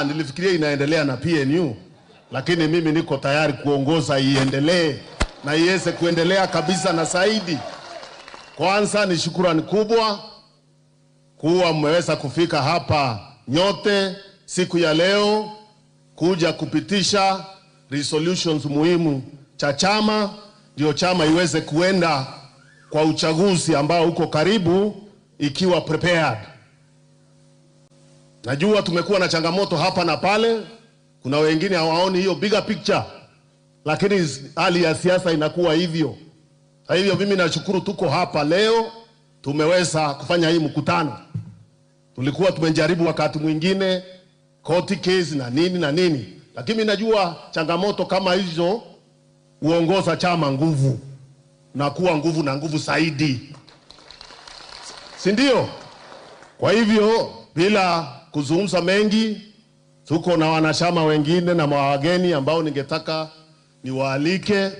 nilifikiria inaendelea na PNU, lakini mimi niko tayari kuongoza iendelee na iweze kuendelea kabisa na zaidi. Kwanza ni shukrani kubwa kuwa mmeweza kufika hapa nyote siku ya leo kuja kupitisha resolutions muhimu cha chama, ndio chama iweze kuenda kwa uchaguzi ambao uko karibu ikiwa prepared. Najua tumekuwa na changamoto hapa na pale, kuna wengine hawaoni hiyo bigger picture, lakini hali ya siasa inakuwa hivyo. Kwa hivyo mimi nashukuru tuko hapa leo, tumeweza kufanya hii mkutano. Tulikuwa tumejaribu wakati mwingine court case na nini, lakini najua changamoto kama hizo uongoza chama nguvu na kuwa nguvu na nguvu zaidi, si ndio? Kwa hivyo bila kuzungumza mengi, tuko na wanachama wengine na wageni ambao ningetaka niwaalike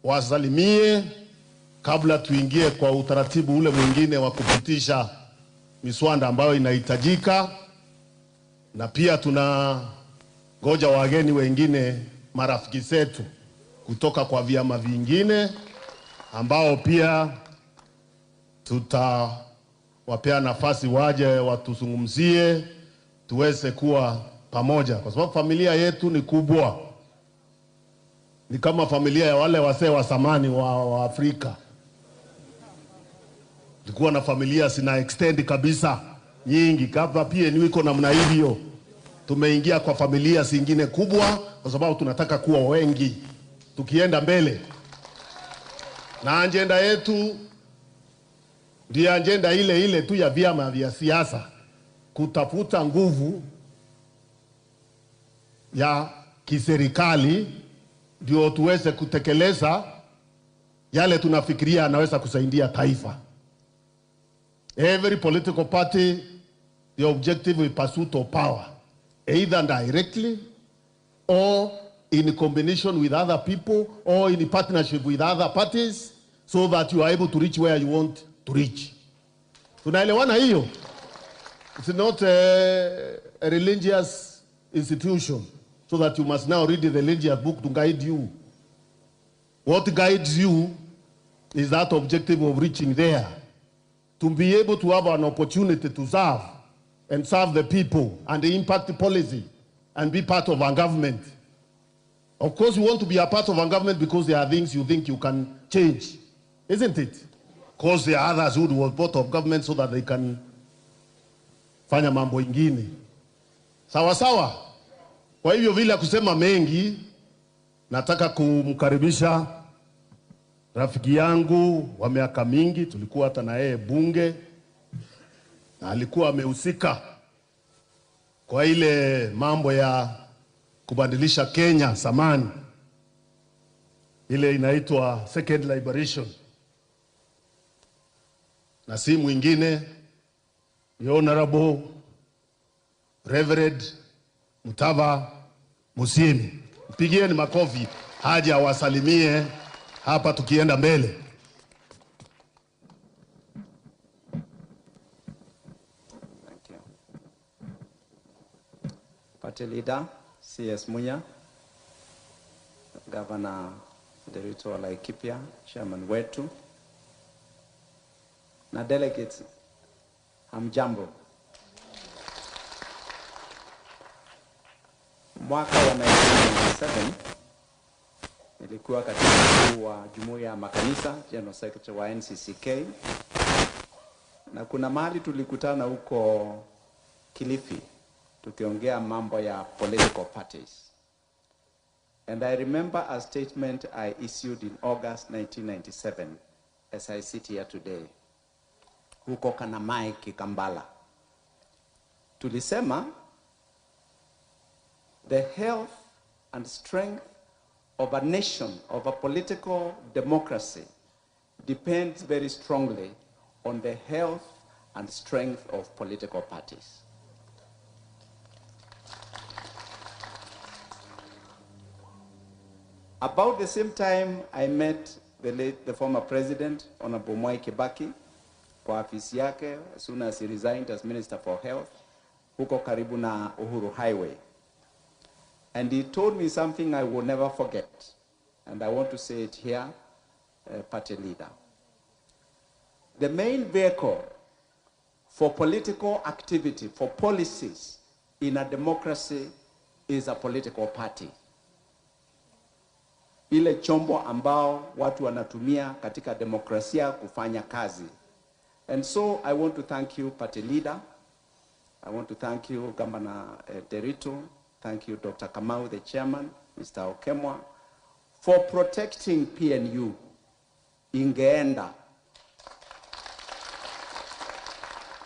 wasalimie kabla tuingie kwa utaratibu ule mwingine wa kupitisha miswada ambayo inahitajika. Na pia tuna ngoja wageni wengine, marafiki zetu kutoka kwa vyama vingine ambao pia tutawapea nafasi waje watuzungumzie, tuweze kuwa pamoja, kwa sababu familia yetu ni kubwa. Ni kama familia ya wale wasee wa zamani wa Afrika. Tulikuwa na familia sina extend kabisa nyingi, kama pia ni wiko namna hivyo. Tumeingia kwa familia zingine kubwa kwa sababu tunataka kuwa wengi tukienda mbele. Na agenda yetu ndio agenda ile tu ya vyama vya siasa, kutafuta nguvu ya kiserikali ndio tuweze kutekeleza yale tunafikiria anaweza kusaidia taifa. Every political party, the objective is pursuit of power, either directly or in combination with other people or in partnership with other parties, so that you are able to reach where you want to reach. Tunaelewana hiyo? It's not a religious institution, so that you must now read the religious book to guide you. What guides you is that objective of reaching there, to be able to have an opportunity to serve and serve the people and impact the policy and be part of our government. Of course, you want to be a part of our government because there are things you think you can change, isn't it? Because there are others who want part of government so that they can fanya mambo ingine. Sawa sawa. Kwa hivyo vile kusema mengi, nataka kumkaribisha rafiki yangu wa miaka mingi, tulikuwa hata na yeye bunge, na alikuwa amehusika kwa ile mambo ya kubadilisha Kenya zamani, ile inaitwa second liberation. Na si mwingine ni Honorable Reverend Mutava Musyimi. Mpigieni makofi haja wasalimie hapa tukienda mbele. Thank you. Party leader CS Munya, Governor Derito Laikipia, Chairman wetu, na delegates, hamjambo. Mwaka wa 1997 nilikuwa katibu wa Jumuiya ya Makanisa, General Secretary wa NCCK, na kuna mahali tulikutana huko Kilifi tukiongea mambo ya political parties. And I remember a statement I issued in August 1997 as I sit here today, huko Kanamai Kikambala. Tulisema, the health and strength of a nation, of a political democracy, depends very strongly on the health and strength of political parties. About the same time, I met the former president, Honorable Mwai Kibaki, kwa afisi yake, as soon as he resigned as Minister for Health, huko karibu na Uhuru Highway. And he told me something I will never forget. And I want to say it here, party leader. The main vehicle for political activity, for policies in a democracy is a political party. Ile chombo ambao watu wanatumia katika demokrasia kufanya kazi. And so I want to thank you, party leader. I want to thank you, Governor Derito. Thank you, Dr. Kamau, the chairman, Mr. Okemwa, for protecting PNU. Ingeenda.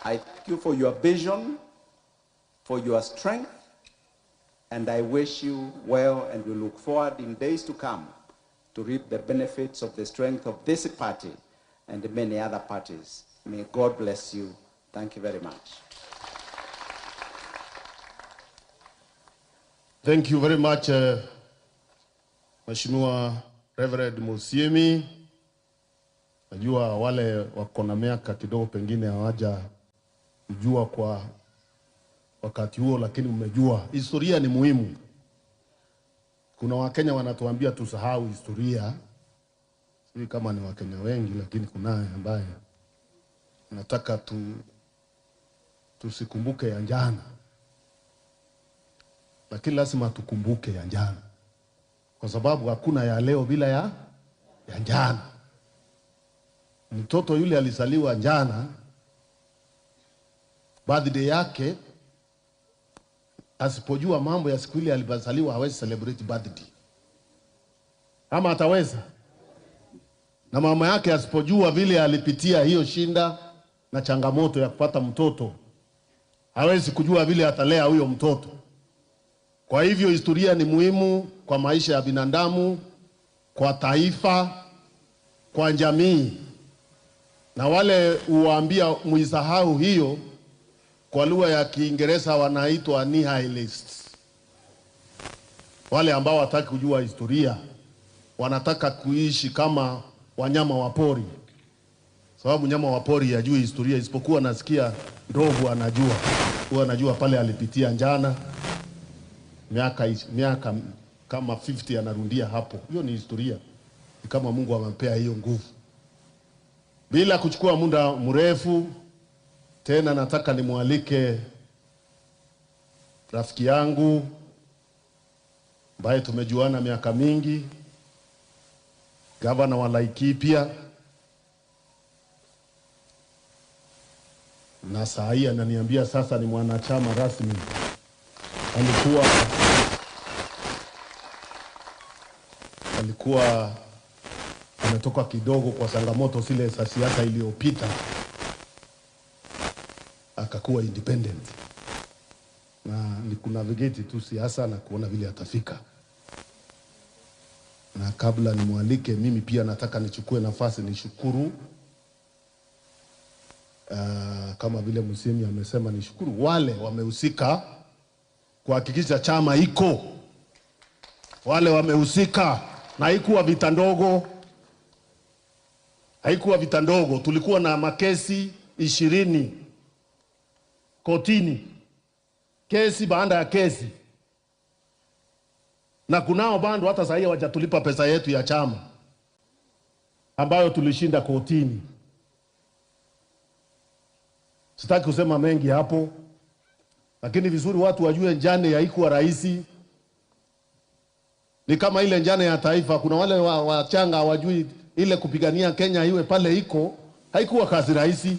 I thank you for your vision, for your strength, and I wish you well, and we look forward in days to come to reap the benefits of the strength of this party and many other parties. May God bless you. Thank you very much. Thank you very much, Mheshimiwa Reverend Musiemi. Najua wale wako na miaka kidogo pengine hawaja kujua kwa wakati huo, lakini mmejua historia ni muhimu. Kuna Wakenya wanatuambia tusahau historia. Sisi kama ni Wakenya wengi, lakini kunaye ambaye nataka tusikumbuke ya jana. Lakini lazima tukumbuke ya jana, kwa sababu hakuna ya leo bila ya jana. Mtoto yule alizaliwa jana, birthday yake, asipojua mambo ya siku ile alibazaliwa hawezi celebrate birthday. Ama ataweza? Na mama yake asipojua vile alipitia hiyo shinda na changamoto ya kupata mtoto, hawezi kujua vile atalea huyo mtoto. Kwa hivyo historia ni muhimu kwa maisha ya binadamu, kwa taifa, kwa jamii. Na wale uwaambia muisahau hiyo, kwa lugha ya Kiingereza wanaitwa nihilists. Wale ambao wataki kujua historia, wanataka kuishi kama wanyama wa pori. Sababu nyama wa pori hajui historia, isipokuwa nasikia ndovu anajua. Huwa anajua pale alipitia njana. Miaka kama 50 anarundia hapo. Hiyo ni historia. Ni kama Mungu amempea hiyo nguvu. Bila kuchukua muda mrefu, tena nataka nimwalike rafiki yangu ambaye tumejuana miaka mingi, gavana wa Laikipia, na saa hii ananiambia sasa ni mwanachama rasmi. Alikuwa ametoka kidogo kwa changamoto zile za siasa iliyopita, akakuwa independent, na ni kunavigate tu siasa na kuona vile atafika. Na kabla nimwalike, mimi pia nataka nichukue nafasi nishukuru, kama vile Musiemi amesema, nishukuru wale wamehusika kuhakikisha chama iko. Wale wamehusika, na haikuwa vita ndogo. Haikuwa vita ndogo. Tulikuwa na makesi 20 kotini, kesi baada ya kesi, na kunao bando hata sasa hawajatulipa pesa yetu ya chama ambayo tulishinda kotini. Sitaki kusema mengi hapo, lakini vizuri watu wajue njane haikuwa rahisi. Ni kama ile njane ya taifa. Kuna wale wachanga hawajui ile kupigania Kenya iwe pale iko, haikuwa kazi rahisi.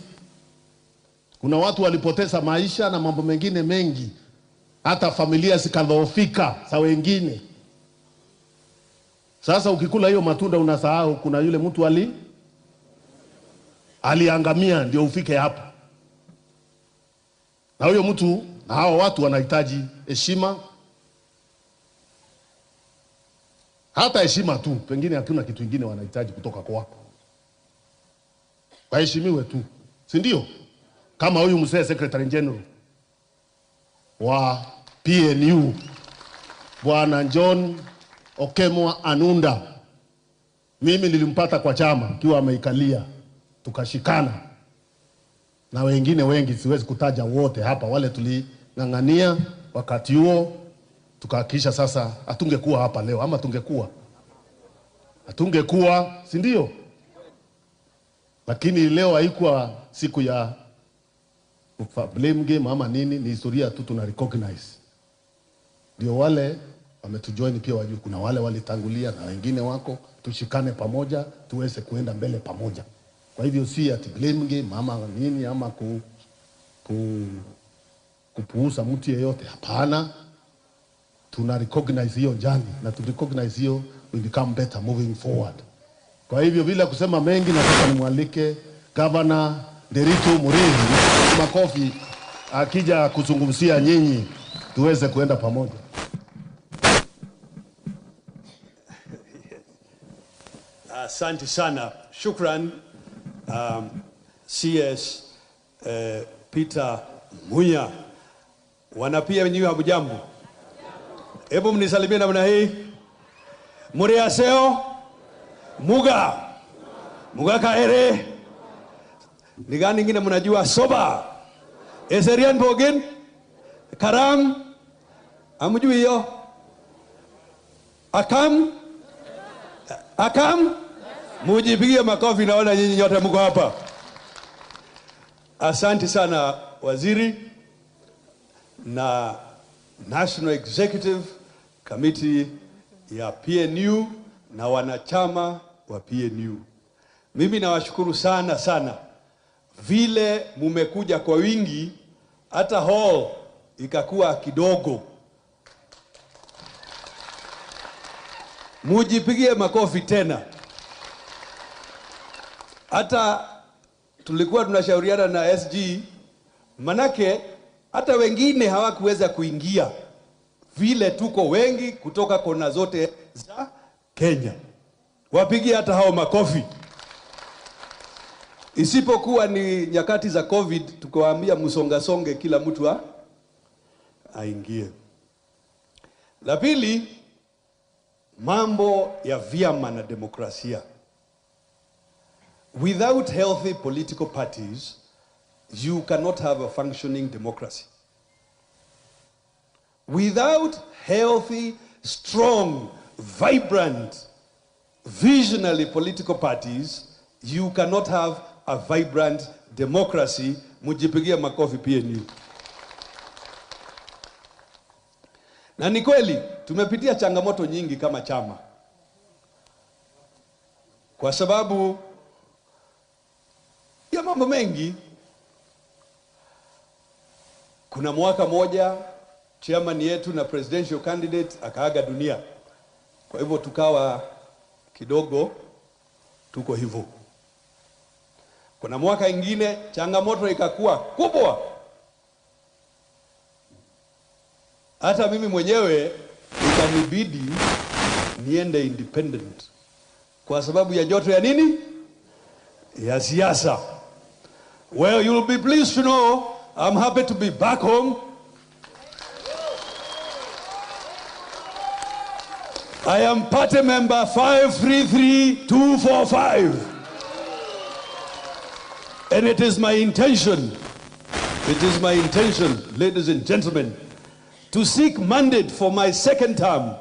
Kuna watu walipoteza maisha na mambo mengine mengi, hata familia zikadhoofika za wengine. Sasa ukikula hiyo matunda unasahau kuna yule mtu aliangamia ndio ufike hapo. Na huyo mtu na hao watu wanahitaji heshima. Hata heshima tu, pengine hakuna kitu kingine wanahitaji kutoka kwako. Waheshimiwe tu, si ndio? Kama huyu mzee Secretary General wa PNU, Bwana John Okemwa Anunda, mimi nilimpata kwa chama kiwa ameikalia, tukashikana na wengine wengi, siwezi kutaja wote hapa. Wale tuling'ang'ania wakati huo tukahakikisha sasa hatungekuwa hapa leo, ama hatungekuwa, si ndio? Lakini leo haikuwa siku ya blame game ama nini, ni historia tu tuna recognize. Ndio wale wametujoin pia wajue kuna wale walitangulia na wengine wako, tushikane pamoja tuweze kuenda mbele pamoja. Kwa hivyo si ati blame game ama nini ama kupuuza mtu yeyote, hapana. Tuna recognize hiyo jani na tu recognize hiyo, we become better moving forward. Kwa hivyo bila kusema mengi, nataka nimwalike Governor Nderitu Mureithi, makofi, akija kuzungumzia nyinyi tuweze kuenda pamoja. Asante sana. Shukran CS Peter Munya. Wanapia wenyewe hamjambo. Hebu mnisalimie namna hii. Muriaseo Muga kaere. Ni gani nyingine mnajua? Soba. Eserian Bogen. Karang. Amjui hiyo? Akam. Mujipigie makofi, naona nyinyi nyote mko hapa. Asante sana waziri na National Executive Committee ya PNU na wanachama wa PNU. Mimi nawashukuru sana vile mumekuja kwa wingi, hata hall ikakuwa kidogo. Mujipigie makofi tena. Hata tulikuwa tunashauriana na SG, manake hata wengine hawakuweza kuingia vile tuko wengi kutoka kona zote za Kenya. Wapigie hata hao makofi. Isipokuwa ni nyakati za COVID, tukawaambia msongasonge kila mtu aingie. La pili, mambo ya vyama na demokrasia. Without healthy political parties, you cannot have a functioning democracy. Without healthy, strong, vibrant, visionary political parties, you cannot have a vibrant democracy. Mujipigia makofi PNU. Na ni kweli tumepitia changamoto nyingi kama chama, kwa sababu ya mambo mengi. Kuna mwaka moja chairman yetu na presidential candidate akaaga dunia, kwa hivyo tukawa kidogo tuko hivyo. Kuna mwaka ingine changamoto ikakuwa kubwa, hata mimi mwenyewe ikanibidi niende independent kwa sababu ya joto ya nini? Ya siasa. Well, you'll be pleased to know I'm happy to be back home. I am party member 533245. And it is my intention, ladies and gentlemen, to seek mandate for my second term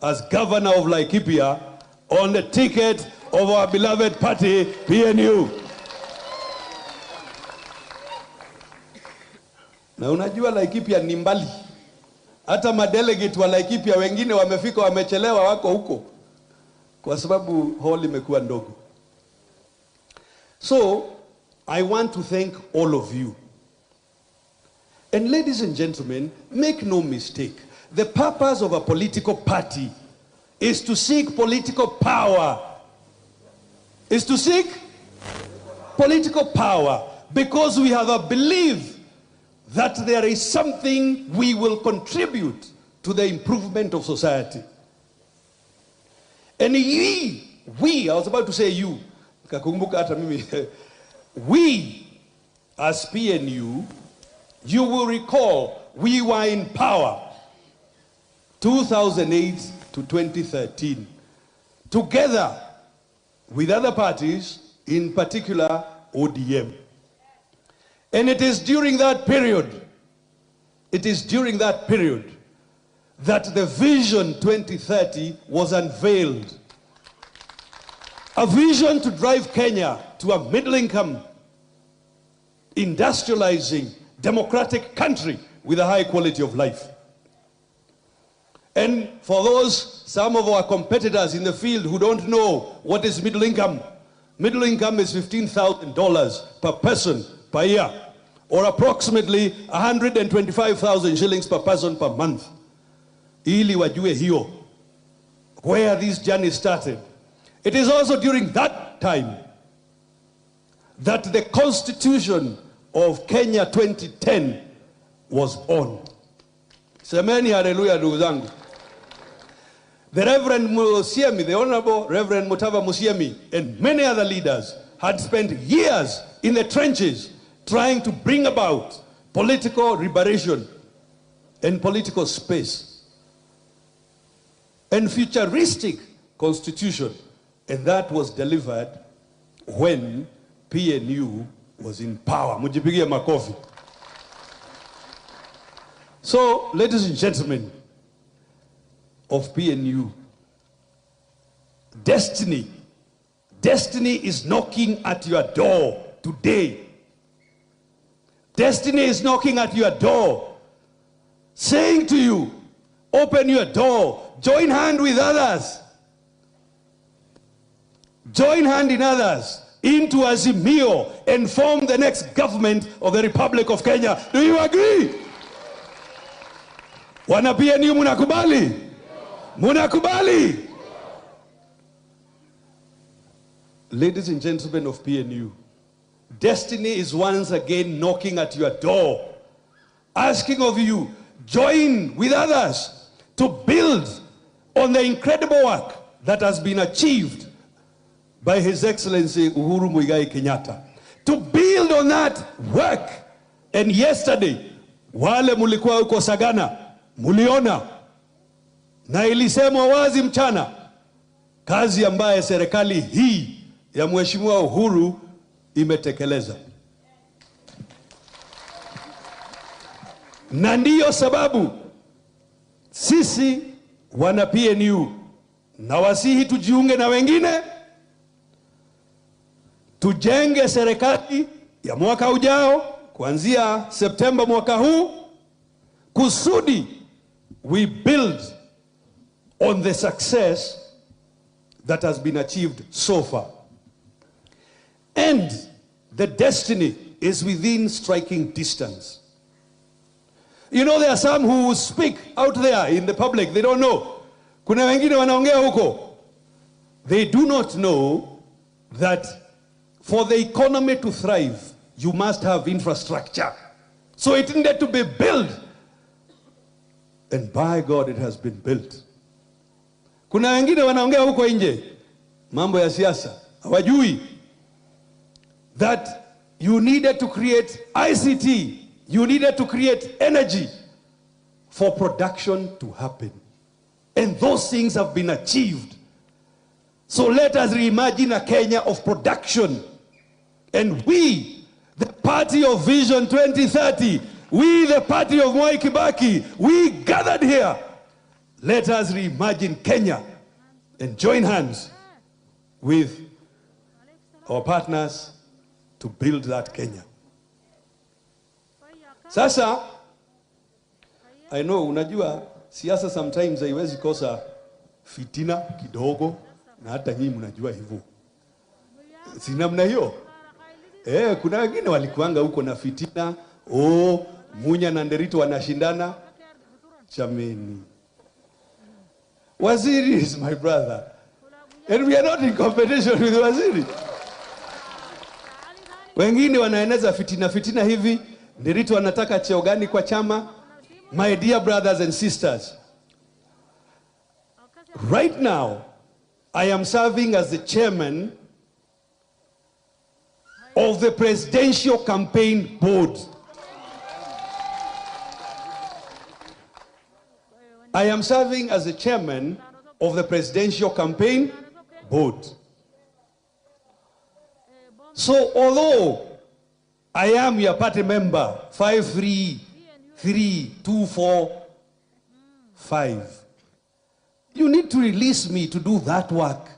as governor of Laikipia on the ticket of our beloved party, PNU. Na unajua Laikipia ni mbali. Hata madelegate wa Laikipia wengine wamefika wamechelewa, wako huko kwa sababu hall imekuwa ndogo. So, I want to thank all of you. And ladies and gentlemen, make no mistake. The purpose of a political party is to seek political power. Is to seek political power because we have a belief that there is something we will contribute to the improvement of society. And we, I was about to say you, kakumbuka hata mimi, we as PNU, you will recall we were in power 2008 to 2013, together with other parties, in particular ODM. And it is during that period that the Vision 2030 was unveiled. A vision to drive Kenya to a middle-income, industrializing, democratic country with a high quality of life. And for those, some of our competitors in the field who don't know what is middle income is $15,000 per person per year, or approximately 125,000 shillings per person per month. Ili wajue hiyo, where this journey started. It is also during that time that the Constitution of Kenya 2010 was born. Semeni hallelujah, ndugu zangu. The Reverend Musiemi, the Honorable Reverend Mutava Musiemi, and many other leaders had spent years in the trenches trying to bring about political liberation and political space and futuristic constitution. And that was delivered when PNU was in power. Mujipigie makofi. So, ladies and gentlemen of PNU, destiny is knocking at your door today. Destiny is knocking at your door, saying to you, open your door, join hand with others. Join hand in others into Azimio and form the next government of the Republic of Kenya. Do you agree? Wana PNU munakubali? Munakubali? Ladies and gentlemen of PNU, destiny is once again knocking at your door, asking of you, join with others to build on the incredible work that has been achieved by His Excellency Uhuru Muigai Kenyatta. To build on that work. And yesterday, wale mulikuwa uko Sagana, muliona, na ilisemwa wazi mchana, kazi ambaye serikali hii ya Mheshimiwa Uhuru imetekeleza. Na ndiyo sababu sisi wana PNU na wasihi tujiunge na wengine, tujenge serikali ya mwaka ujao kuanzia Septemba mwaka huu, kusudi we build on the success that has been achieved so far. And the destiny is within striking distance. You know, there are some who speak out there in the public, they don't know. Kuna wengine wanaongea huko. They do not know that for the economy to thrive, you must have infrastructure. So it needed to be built. And by God, it has been built. Kuna wengine wanaongea huko nje, mambo ya siasa, hawajui that you needed to create ICT, you needed to create energy for production to happen. And those things have been achieved. So let us reimagine a Kenya of production. And we, the party of Vision 2030, we, the party of Mwai Kibaki, we gathered here. Let us reimagine Kenya and join hands with our partners to build that Kenya. Sasa, I know, unajua, siasa sometimes haiwezi kosa fitina kidogo, na hata nyinyi mnajua hivyo. Si namna hiyo? Kuna wengine walikuanga huko na fitina, Munya na Nderito wanashindana. Chameni. Waziri is my brother. And we are not in competition with Waziri. Wengine wanaeneza fitina hivi, Nderito anataka cheo gani kwa chama? My dear brothers and sisters, right now, I am serving as the chairman of the Presidential Campaign Board. I am serving as the chairman of the Presidential Campaign Board. So although I am your party member, 53324 5. You need to release me to do that work.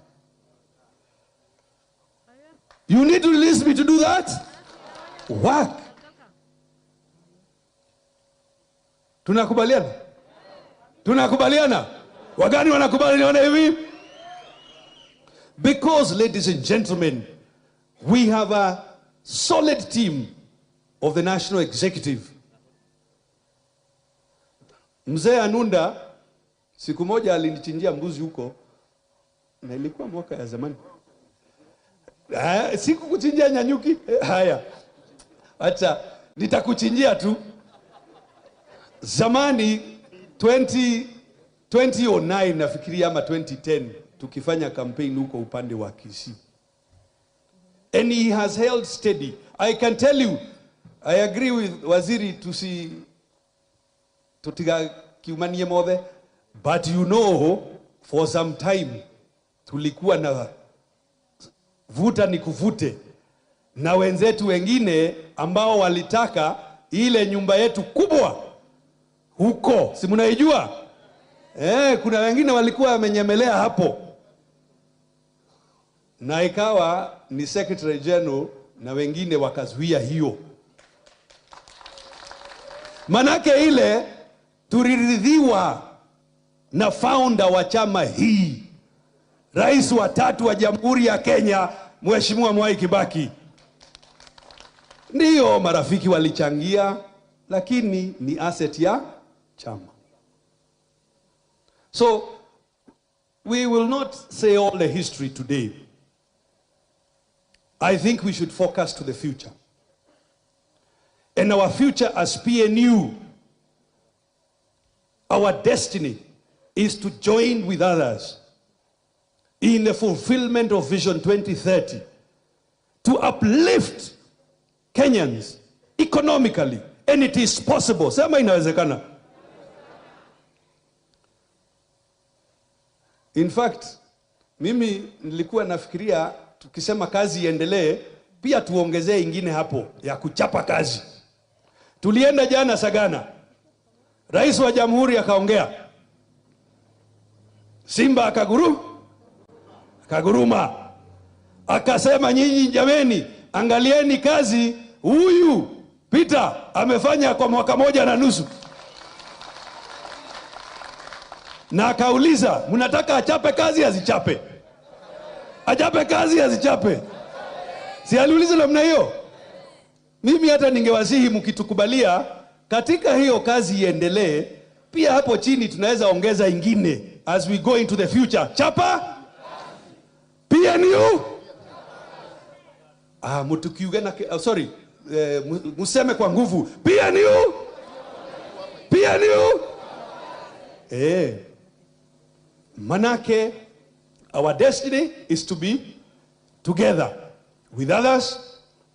You need to release me to do that work. Tunakubaliana? Tunakubaliana? Wagani wanakubaliana hivi? Because, ladies and gentlemen, we have a solid team of the National Executive. Mzee Anunda siku moja alinichinjia mbuzi huko, na ilikuwa mwaka ya zamani. Siku kuchinjia nyanyuki. Haya, acha nitakuchinjia tu. Zamani 2009 nafikiria ama 2010 tukifanya campaign huko upande wa Kisii. And he has held steady. I can tell you, I agree with Waziri tutiga kiumanie mothe, but you know, for some time tulikuwa na vuta ni kuvute na wenzetu wengine ambao walitaka ile nyumba yetu kubwa huko, si mnaijua? Kuna wengine walikuwa wamenyemelea hapo, na ikawa ni Secretary General na wengine wakazuia hiyo. Manake ile tuliridhiwa na founder wa chama hii, rais wa 3 wa Jamhuri ya Kenya, Mheshimiwa Mwai Kibaki. Ndiyo marafiki walichangia, lakini ni asset ya chama. So we will not say all the history today. I think we should focus to the future. And our future as PNU, our destiny is to join with others in the fulfillment of Vision 2030, to uplift Kenyans economically, and it is possible. Sema inawezekana. In fact, mimi nilikuwa nafikiria tukisema kazi iendelee, pia tuongezee ingine hapo ya kuchapa kazi. Tulienda jana Sagana, rais wa jamhuri akaongea, Simba akaguruma, akasema nyinyi jameni, angalieni kazi huyu Peter amefanya kwa mwaka 1.5. Na akauliza, mnataka achape kazi azichape? Achape kazi azichape? Si aliuliza namna hiyo? Mimi hata ningewasihi mkitukubalia katika hiyo kazi iendelee, pia hapo chini tunaweza ongeza ingine as we go into the future. Chapa PNU. Mtukiugana, sorry, museme kwa nguvu, PNU. Manake our destiny is to be together with others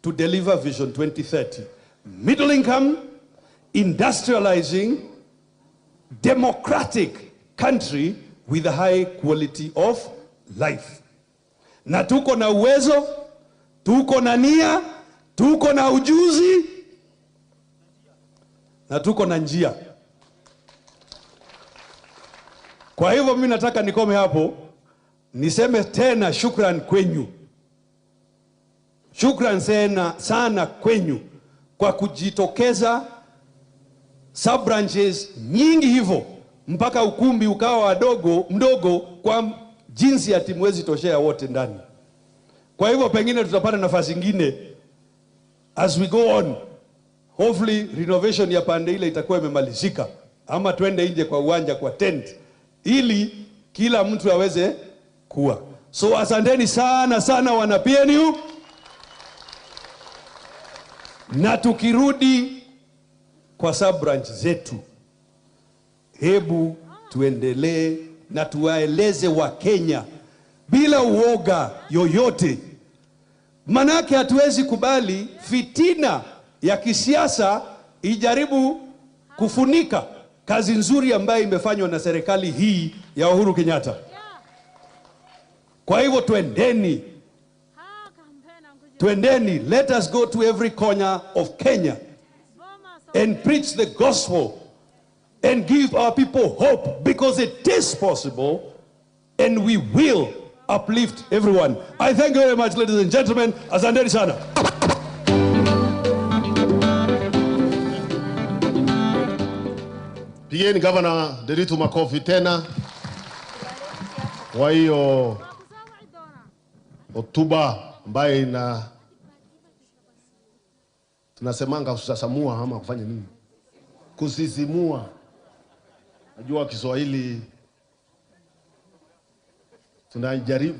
to deliver Vision 2030. Middle income, industrializing, democratic country with a high quality of life. Na tuko na uwezo, tuko na nia, tuko na ujuzi, na tuko na njia. Kwa hivyo mimi nataka nikome hapo, niseme tena shukran kwenyu. Shukran sana kwenyu kwa kujitokeza sub branches nyingi hivyo mpaka ukumbi ukawa mdogo kwa jinsi ya timwezi toshea wote ndani. Kwa hivyo pengine tutapata nafasi nyingine as we go on. Hopefully renovation ya pande ile itakuwa imemalizika, ama twende nje kwa uwanja kwa tent ili kila mtu aweze kuwa. So asanteni sana wana PNU. Na tukirudi kwa sub branch zetu, hebu tuendelee na tuwaeleze wa Kenya bila uoga yoyote. Manake hatuwezi kubali fitina ya kisiasa ijaribu kufunika kazi nzuri ambayo imefanywa na serikali hii ya Uhuru Kenyatta. Kwa hivyo twendeni, let us go to every corner of Kenya and preach the gospel and give our people hope, because it is possible and we will uplift everyone. I thank you very much, ladies and gentlemen. Asanteni sana. Pigeni Gavana Nderitu makofi tena. Kwa hiyo hotuba ambayo tunasemanga kusasamua ama kufanya nini? Kusisimua. Najua Kiswahili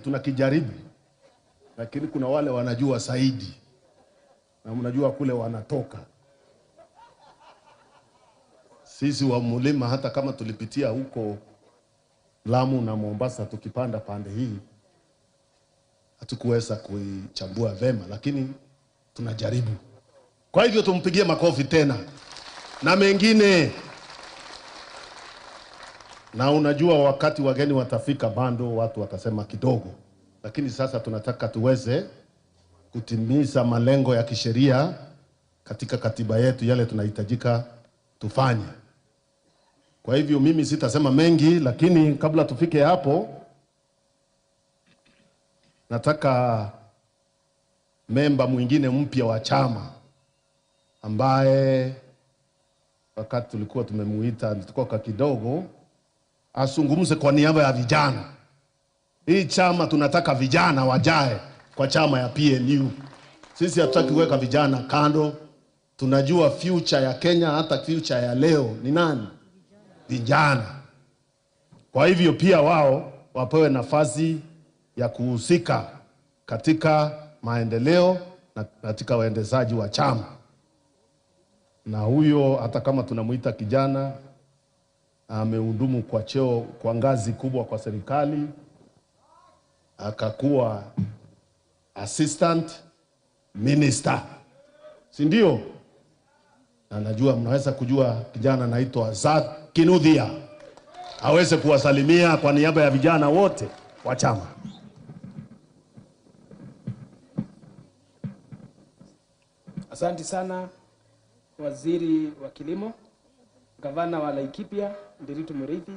tunakijaribu, lakini kuna wale wanajua zaidi, na mnajua kule wanatoka. Sisi wa mlima, hata kama tulipitia huko Lamu na Mombasa, tukipanda pande hii hatukuweza kuichambua vema, lakini tunajaribu. Kwa hivyo tumpigie makofi tena na mengine. Na unajua wakati wageni watafika bando watu watasema kidogo, lakini sasa tunataka tuweze kutimiza malengo ya kisheria katika katiba yetu, yale tunahitajika tufanye. Kwa hivyo mimi sitasema mengi, lakini kabla tufike hapo, nataka memba mwingine mpya wa chama ambaye wakati tulikuwa tumemuita alitoka kidogo asungumze kwa niaba ya vijana. Hii chama tunataka vijana wajae kwa chama ya PNU. Sisi hatutaki kuweka vijana kando. Tunajua future ya Kenya, hata future ya leo ni nani? Vijana. Kwa hivyo pia wao wapewe nafasi ya kuhusika katika maendeleo na katika uendezaji wa chama. Na huyo hata kama tunamuita kijana, amehudumu kwa cheo, kwa ngazi kubwa kwa serikali, akakuwa assistant minister, si ndio? Na najua mnaweza kujua kijana anaitwa Zak Kinuthia, aweze kuwasalimia kwa niaba ya vijana wote wa chama. Asante sana Waziri wa Kilimo, Gavana wa Laikipia Nderitu Mureithi,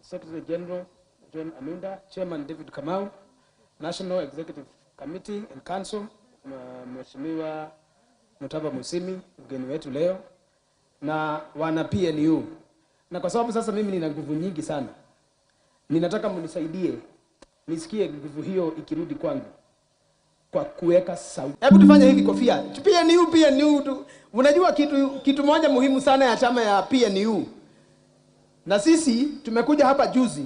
Secretary General John Amunda, Chairman David Kamau, National Executive Committee and Council Mheshimiwa Mutaba Musimi, mgeni wetu leo, na wana PNU. Na kwa sababu sasa mimi nina nguvu nyingi sana, ninataka mnisaidie nisikie nguvu hiyo ikirudi kwangu kwa kuweka sauti. Hebu tufanye hivi kofia. PNU tu. Unajua kitu moja muhimu sana ya chama ya PNU. Na sisi tumekuja hapa juzi.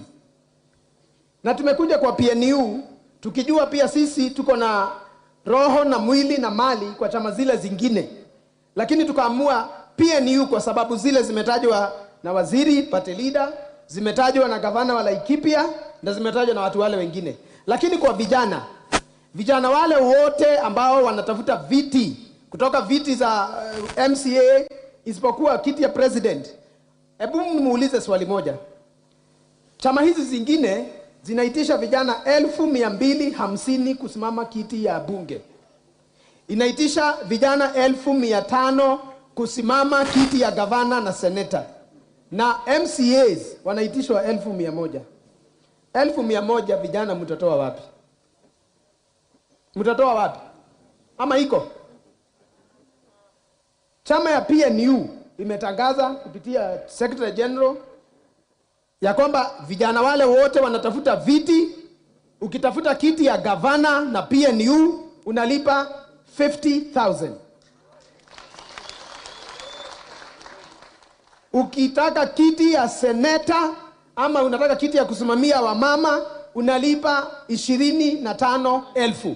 Na tumekuja kwa PNU tukijua pia sisi tuko na roho na mwili na mali kwa chama zile zingine. Lakini tukaamua PNU kwa sababu zile zimetajwa na waziri party leader, zimetajwa na gavana wa Laikipia, na zimetajwa na watu wale wengine. Lakini kwa vijana wale wote ambao wanatafuta viti, kutoka viti za MCA isipokuwa kiti ya president, hebu muulize swali moja. Chama hizi zingine zinaitisha vijana 1250 kusimama kiti ya bunge. Inaitisha vijana 1500 kusimama kiti ya gavana na seneta. Na MCAs wanaitishwa 1100. 1100 vijana mtatoa wapi? Mtatoa wapi? Ama iko? Chama ya PNU imetangaza kupitia Secretary General ya kwamba vijana wale wote wanatafuta viti. Ukitafuta kiti ya gavana na PNU unalipa 50,000. Ukitaka kiti ya seneta ama unataka kiti ya kusimamia wamama unalipa 25,000.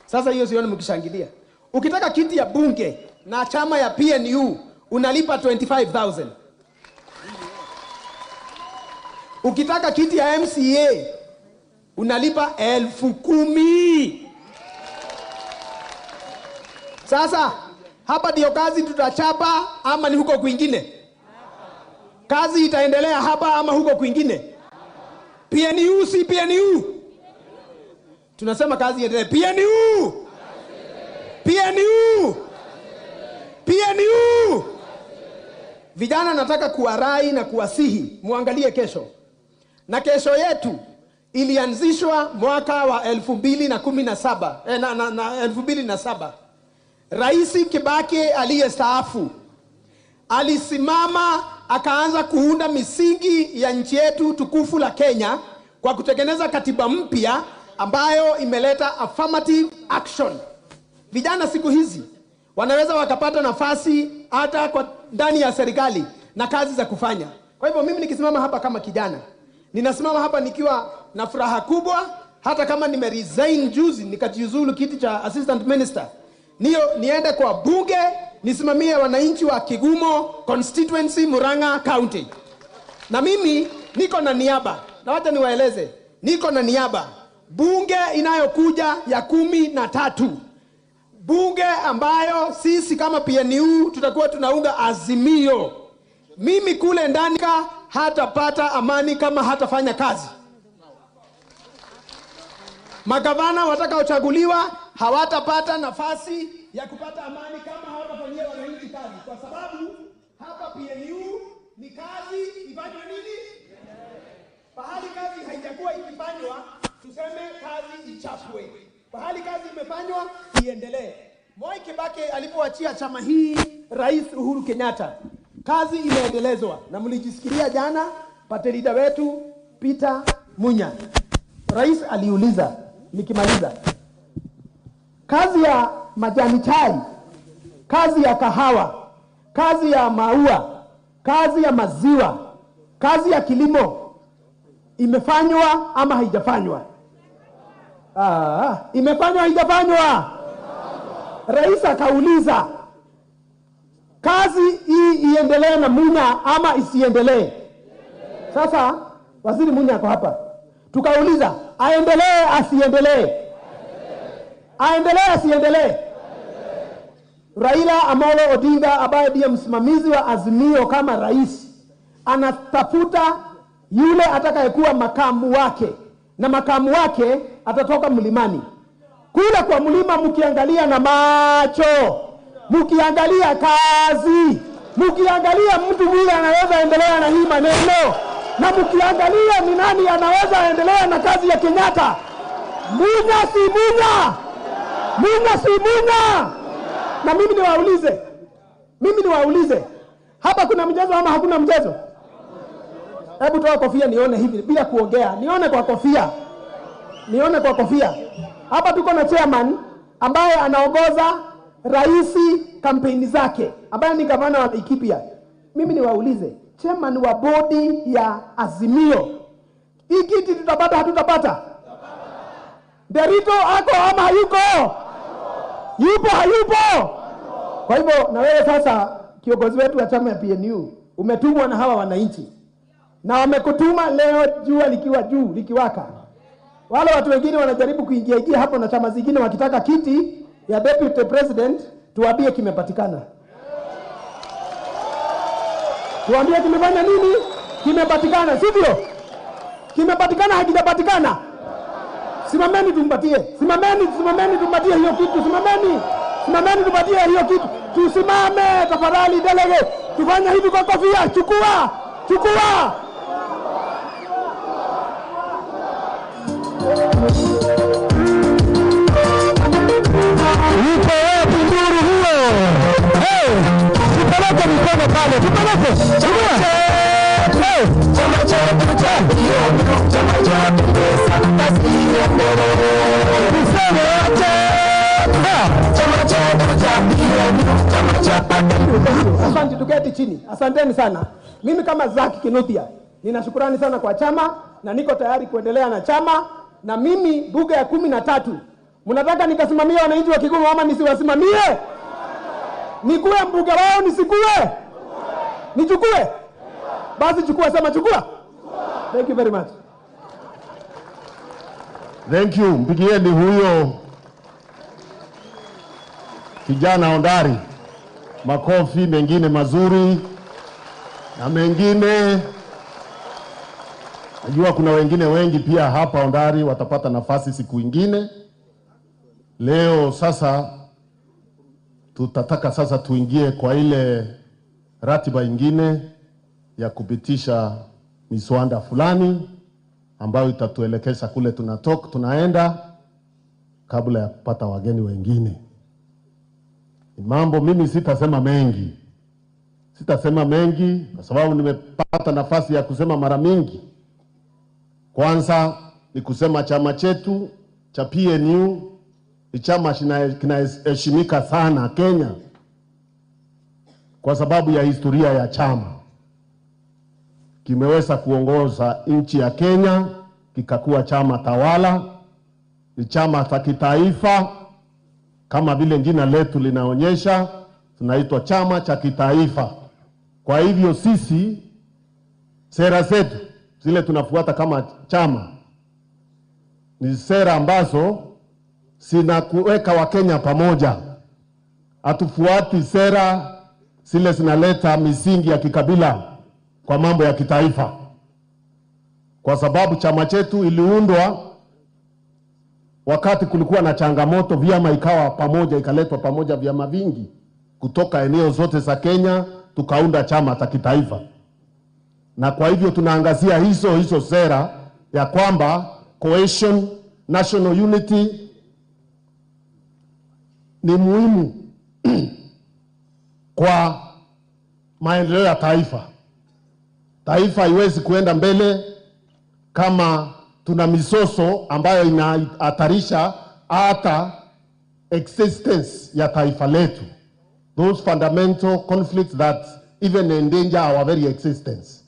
Sasa hiyo sioni mkishangilia. Ukitaka kiti ya bunge na chama ya PNU unalipa 25,000. Ukitaka kiti ya MCA unalipa 10,000. Sasa hapa ndio kazi tutachapa ama ni huko kwingine? Kazi itaendelea hapa ama huko kwingine? PNU si PNU. Tunasema kazi iendelee. PNU. PNU. PNU. Vijana nataka kuwarai na kuwasihi muangalie kesho. Na kesho yetu ilianzishwa mwaka wa 2017 2007. Rais Kibaki aliyestaafu alisimama akaanza kuunda misingi ya nchi yetu tukufu la Kenya kwa kutengeneza katiba mpya ambayo imeleta affirmative action. Vijana siku hizi wanaweza wakapata nafasi hata kwa ndani ya serikali na kazi za kufanya. Kwa hivyo mimi nikisimama hapa kama kijana, ninasimama hapa nikiwa na furaha kubwa, hata kama nimeresign juzi nikajiuzulu kiti cha assistant minister. Niende kwa bunge nisimamie wananchi wa Kigumo constituency, Murang'a County. Na mimi niko na niaba, na wacha niwaeleze, niko na niaba bunge inayokuja ya 13. Bunge ambayo sisi kama PNU tutakuwa tunaunga azimio. Mimi kule ndani hatapata amani kama hatafanya kazi. Magavana watakaochaguliwa hawatapata nafasi ya kupata amani kama hawatafanyia wananchi kazi, kwa sababu hapa PNU ni kazi ifanywe nini? Pahali kazi haijakuwa ikifanywa, tuseme kazi ichapwe. Pahali kazi imefanywa, iendelee. Mwai Kibaki alipoachia chama hii Rais Uhuru Kenyatta, kazi imeendelezwa. Na mlijisikia jana pate leader wetu Peter Munya. Rais aliuliza, nikimaliza, kazi ya majani chai, kazi ya kahawa, kazi ya maua, kazi ya maziwa, kazi ya kilimo imefanywa ama haijafanywa? Imefanywa haijafanywa? Rais akauliza, kazi hii iendelee na Munya ama isiendelee? Sasa Waziri Munya ako hapa. Tukauliza, aendelee asiendelee? Aendelee asiendelee? Raila Amolo Odinga ambaye ndiye msimamizi wa Azimio kama rais, anatafuta yule atakayekuwa makamu wake, na makamu wake atatoka mlimani. Kule kwa mlima mkiangalia na macho, mkiangalia kazi, mkiangalia mtu yule anaweza endelea na hii maneno, na mkiangalia ni nani anaweza endelea na kazi ya Kenyatta. Munya si Munya, Munya si Munya. Na mimi niwaulize, hapa kuna mchezo ama hakuna mchezo? Hebu toa kofia nione hivi bila kuongea. Nione kwa kofia. Nione kwa kofia. Hapa tuko na chairman ambaye anaongoza raisi kampeni zake, ambaye ni gavana wa Laikipia. Mimi niwaulize, chairman wa bodi ya Azimio, hii kiti tutapata hatutapata? Derito ako ama hayuko? Yupo hayupo? Kwa hivyo na wewe sasa kiongozi wetu wa chama ya PNU umetumwa na hawa wananchi, na wamekutuma leo jua likiwa juu likiwaka. Wale watu wengine wanajaribu kuingia hapo na chama zingine wakitaka kiti ya deputy president, tuambie kimepatikana. Tuambie kimefanya nini? Kimepatikana, sivyo? Kimepatikana hakijapatikana? Simameni tumpatie. Simameni tumpatie hiyo kitu. Simameni tumpatie hiyo kitu. Tusimame tafadhali delegate. Tufanye hivi kwa kofia. Chukua. Uko wapi nduru huo? Tupeleke mikono pale. Tupeleke. Chama cha Asante, tuketi chini. Asanteni sana. Mimi kama Zaki Kinuthia ninashukurani sana kwa chama na niko tayari kuendelea na chama. Na mimi bunge ya 13, mnataka nikasimamia wananchi wa Kigumo ama nisiwasimamie? Nikuwe mbunge wao nisikue? Nichukue? Basi chukua, sema chukua. Thank you very much. Thank you. Mpigieni huyo kijana hodari makofi mengine mazuri, na mengine najua kuna wengine wengi pia hapa hodari watapata nafasi siku ingine. Leo sasa tutataka sasa tuingie kwa ile ratiba ingine ya kupitisha miswada fulani ambayo itatuelekeza kule tunaenda kabla ya kupata wageni wengine. Mambo mimi sitasema mengi kwa sababu nimepata nafasi ya kusema mara mingi. Kwanza ni kusema chama chetu cha PNU ni chama kinaheshimika sana Kenya kwa sababu ya historia ya chama. Kimeweza kuongoza nchi ya Kenya, kikakuwa chama tawala, ni chama cha kitaifa kama vile jina letu linaonyesha, tunaitwa chama cha kitaifa. Kwa hivyo sisi sera zetu zile tunafuata kama chama ni sera ambazo zinakuweka Wakenya pamoja. Hatufuati sera zile zinaleta misingi ya kikabila kwa mambo ya kitaifa, kwa sababu chama chetu iliundwa wakati kulikuwa na changamoto, vyama ikawa pamoja, ikaletwa pamoja vyama vingi kutoka eneo zote za Kenya, tukaunda chama cha kitaifa. Na kwa hivyo tunaangazia hizo sera ya kwamba cohesion, national unity ni muhimu kwa maendeleo ya taifa. Taifa haiwezi kuenda mbele kama tuna misoso ambayo inahatarisha hata existence ya taifa letu. Those fundamental conflicts that even endanger our very existence.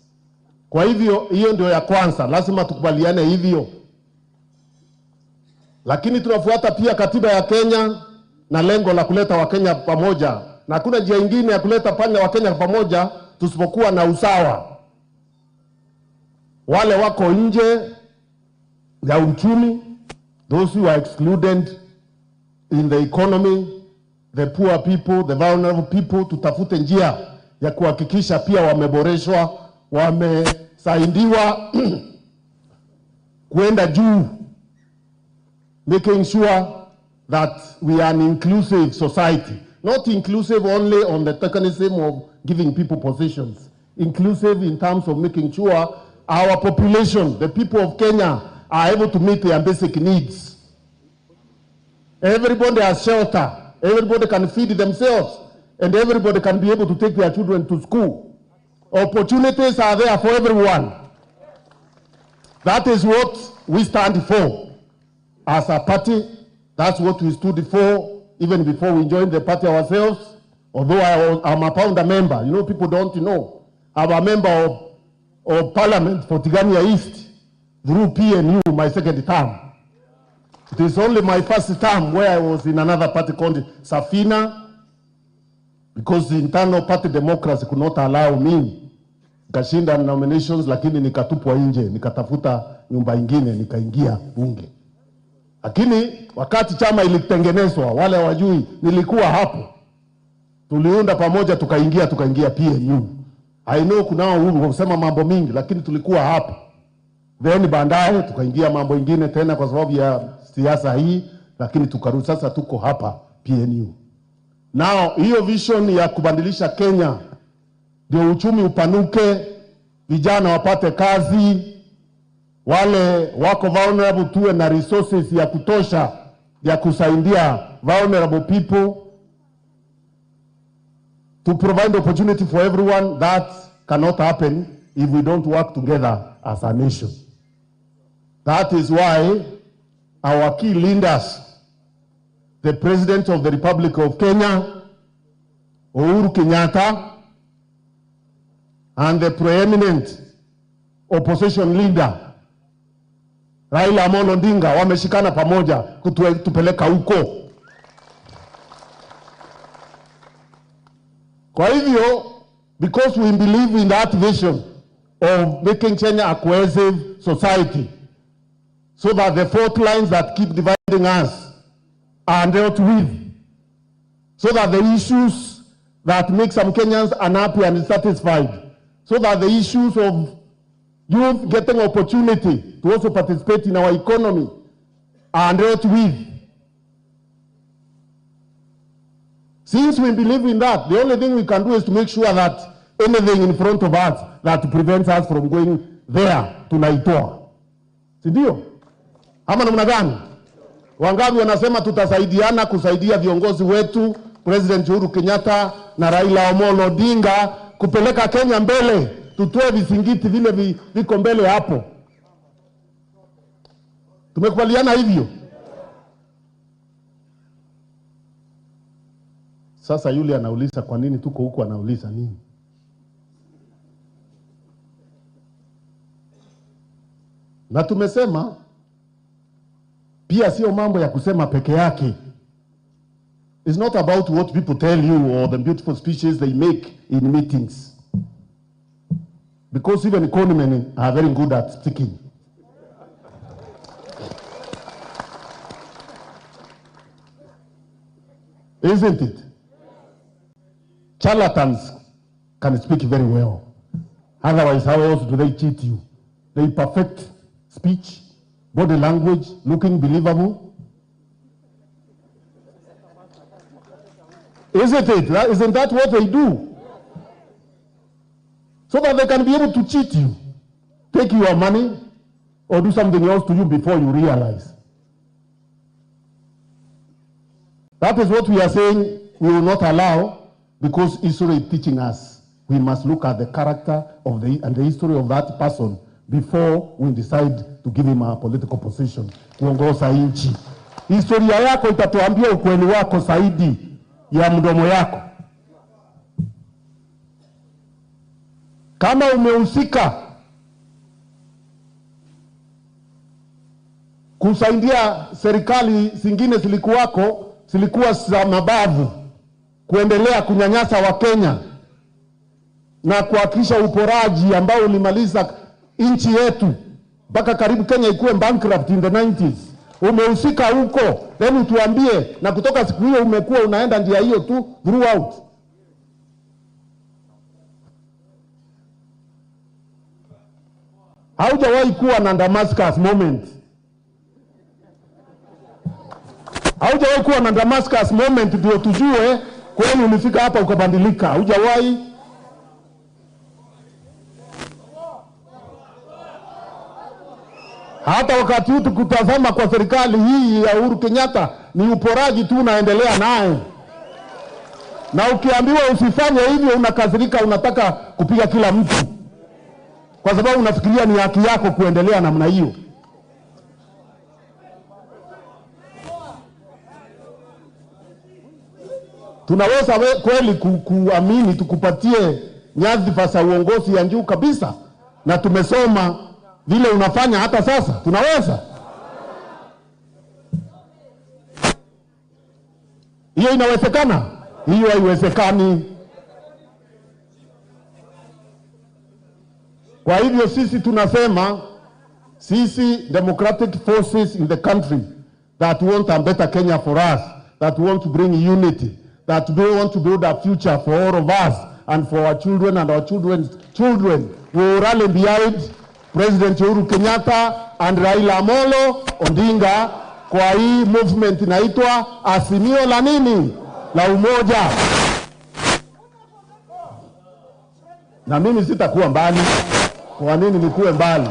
Kwa hivyo hiyo ndio ya kwanza, lazima tukubaliane hivyo. Lakini tunafuata pia katiba ya Kenya na lengo la kuleta Wakenya pamoja. Na hakuna njia nyingine ya kuleta Wakenya pamoja tusipokuwa na usawa. Wale wako nje ya uchumi, those who are excluded in the economy, the poor people, the vulnerable people, tutafute njia ya kuhakikisha pia wameboreshwa, wamesaidiwa kuenda juu, making sure that we are an inclusive society. Not inclusive only on the mechanism of giving people positions. Inclusive in terms of making sure our population, the people of Kenya, are able to meet their basic needs. Everybody has shelter. Everybody can feed themselves. And everybody can be able to take their children to school. Opportunities are there for everyone. That is what we stand for. As a party, that's what we stood for even before we joined the party ourselves. Although I'm a founder member, you know, people don't know. I'm a member of Parliament for Tigania East through PNU, my second term. It is only my first term where I was in another party called Safina, because the internal party democracy could not allow me. Nikashinda nominations, lakini nikatupwa nje, nikatafuta nyumba ingine, nikaingia bunge. Lakini wakati chama ilitengenezwa, wale wajui, nilikuwa hapo. Tuliunda pamoja, tukaingia PNU. I know kunao kusema mambo mingi, lakini tulikuwa hapo. Then baadaye tukaingia mambo ingine tena kwa sababu ya siasa hii, lakini tukarudi sasa tuko hapa PNU. Now hiyo vision ya kubadilisha Kenya ndio uchumi upanuke, vijana wapate kazi, wale wako vulnerable tuwe na resources ya kutosha ya kusaidia vulnerable people, to provide opportunity for everyone. That cannot happen if we don't work together as a nation. That is why our key leaders, the President of the Republic of Kenya, Uhuru Kenyatta, and the preeminent opposition leader, Raila Amolo Odinga, wameshikana pamoja kutupeleka huko. Kwa hivyo, because we believe in that vision of making Kenya a cohesive society, so that the fault lines that keep dividing us are dealt with, so that the issues that make some Kenyans unhappy and dissatisfied, so that the issues of youth getting opportunity to also participate in our economy are dealt with. Since we believe in that, the only thing we can do is to make sure that anything in front of us that prevents us from going there, tunaitoa. Si ndio? Ama namna gani? Wangapi wanasema tutasaidiana kusaidia viongozi wetu, President Uhuru Kenyatta na Raila Amolo Odinga, kupeleka Kenya mbele, tutoe visingiti vile viko mbele hapo. Tumekubaliana hivyo? Sasa yule anauliza kwa nini tuko huko, anauliza nini? Na tumesema pia sio mambo ya kusema peke yake. It's not about what people tell you or the beautiful speeches they make in meetings. Because even economy are very good at speaking. Isn't it? Charlatans can speak very well. Otherwise, how else do they cheat you? They perfect speech, body language, looking believable. Isn't it? Isn't that what they do? So that they can be able to cheat you, take your money, or do something else to you before you realize. That is what we are saying we will not allow, because history is teaching us. We must look at the character of and the history of that person before we decide to give him a political position. Kuongoza nchi. Historia yako itatuambia ukweli wako zaidi ya mdomo yako. Kama umehusika kusaidia serikali zingine zilikuwa za mabavu kuendelea kunyanyasa wa Kenya na kuhakikisha uporaji ambao ulimaliza nchi yetu mpaka karibu Kenya ikuwe bankrupt in the 90s. Umehusika huko, then utuambie, na kutoka siku hiyo umekuwa unaenda njia hiyo tu throughout. Haujawahi kuwa na Damascus moment. Haujawahi kuwa na Damascus moment ndio tujue kwani ulifika hapa ukabadilika. Haujawahi. Hata wakati huu tukutazama kwa serikali hii ya Uhuru Kenyatta ni uporaji tu unaendelea naye. Na ukiambiwa usifanye hivyo unakasirika, unataka kupiga kila mtu. Kwa sababu unafikiria ni haki yako kuendelea namna hiyo. Tunaweza kweli kuamini tukupatie nyadhifa za uongozi ya juu kabisa, na tumesoma vile unafanya hata sasa? Tunaweza? Hiyo inawezekana? Hiyo haiwezekani. Kwa hivyo sisi tunasema, sisi democratic forces in the country that want a better Kenya for us, that want to bring unity, that want to build a future for all of us and for our children and our children's children, we will rally behind President Uhuru Kenyatta and Raila Amolo Odinga kwa hii movement inaitwa Azimio la nini? La umoja. Na mimi sitakuwa mbali. Kwa nini nikuwe mbali?